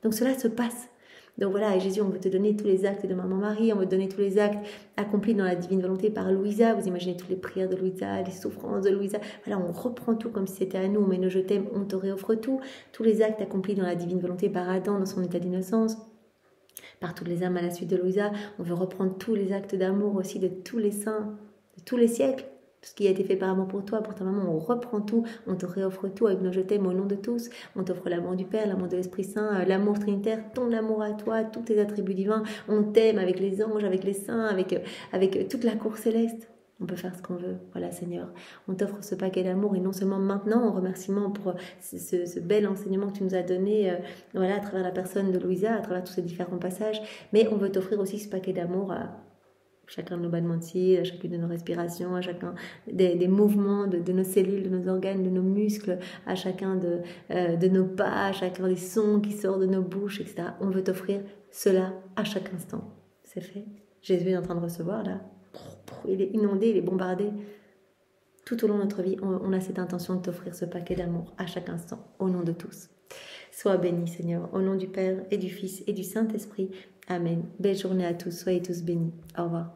S1: Donc cela se passe. Donc voilà, et Jésus, on veut te donner tous les actes de Maman Marie, on veut te donner tous les actes accomplis dans la divine volonté par Louisa. Vous imaginez toutes les prières de Louisa, les souffrances de Louisa. Voilà, on reprend tout comme si c'était à nous, mais nos je t'aime, on te réoffre tout. Tous les actes accomplis dans la divine volonté par Adam dans son état d'innocence. Par toutes les âmes à la suite de Louisa, on veut reprendre tous les actes d'amour aussi de tous les saints, de tous les siècles. Tout ce qui a été fait par amour pour toi, pour ta maman, on reprend tout, on te réoffre tout avec nos je t'aime au nom de tous. On t'offre l'amour du Père, l'amour de l'Esprit Saint, l'amour trinitaire, ton amour à toi, tous tes attributs divins. On t'aime avec les anges, avec les saints, avec toute la cour céleste. On peut faire ce qu'on veut. Voilà, Seigneur. On t'offre ce paquet d'amour et non seulement maintenant, en remerciement pour ce bel enseignement que tu nous as donné voilà, à travers la personne de Louisa, à travers tous ces différents passages, mais on veut t'offrir aussi ce paquet d'amour à chacun de nos battements de cils, à chacune de nos respirations, à chacun des mouvements de nos cellules, de nos organes, de nos muscles, à chacun de nos pas, à chacun des sons qui sortent de nos bouches, etc. On veut t'offrir cela à chaque instant. C'est fait. Jésus est en train de recevoir là. Il est inondé, il est bombardé. Tout au long de notre vie, on a cette intention de t'offrir ce paquet d'amour à chaque instant, au nom de tous. Sois béni, Seigneur, au nom du Père et du Fils et du Saint-Esprit. Amen. Belle journée à tous, soyez tous bénis. Au revoir.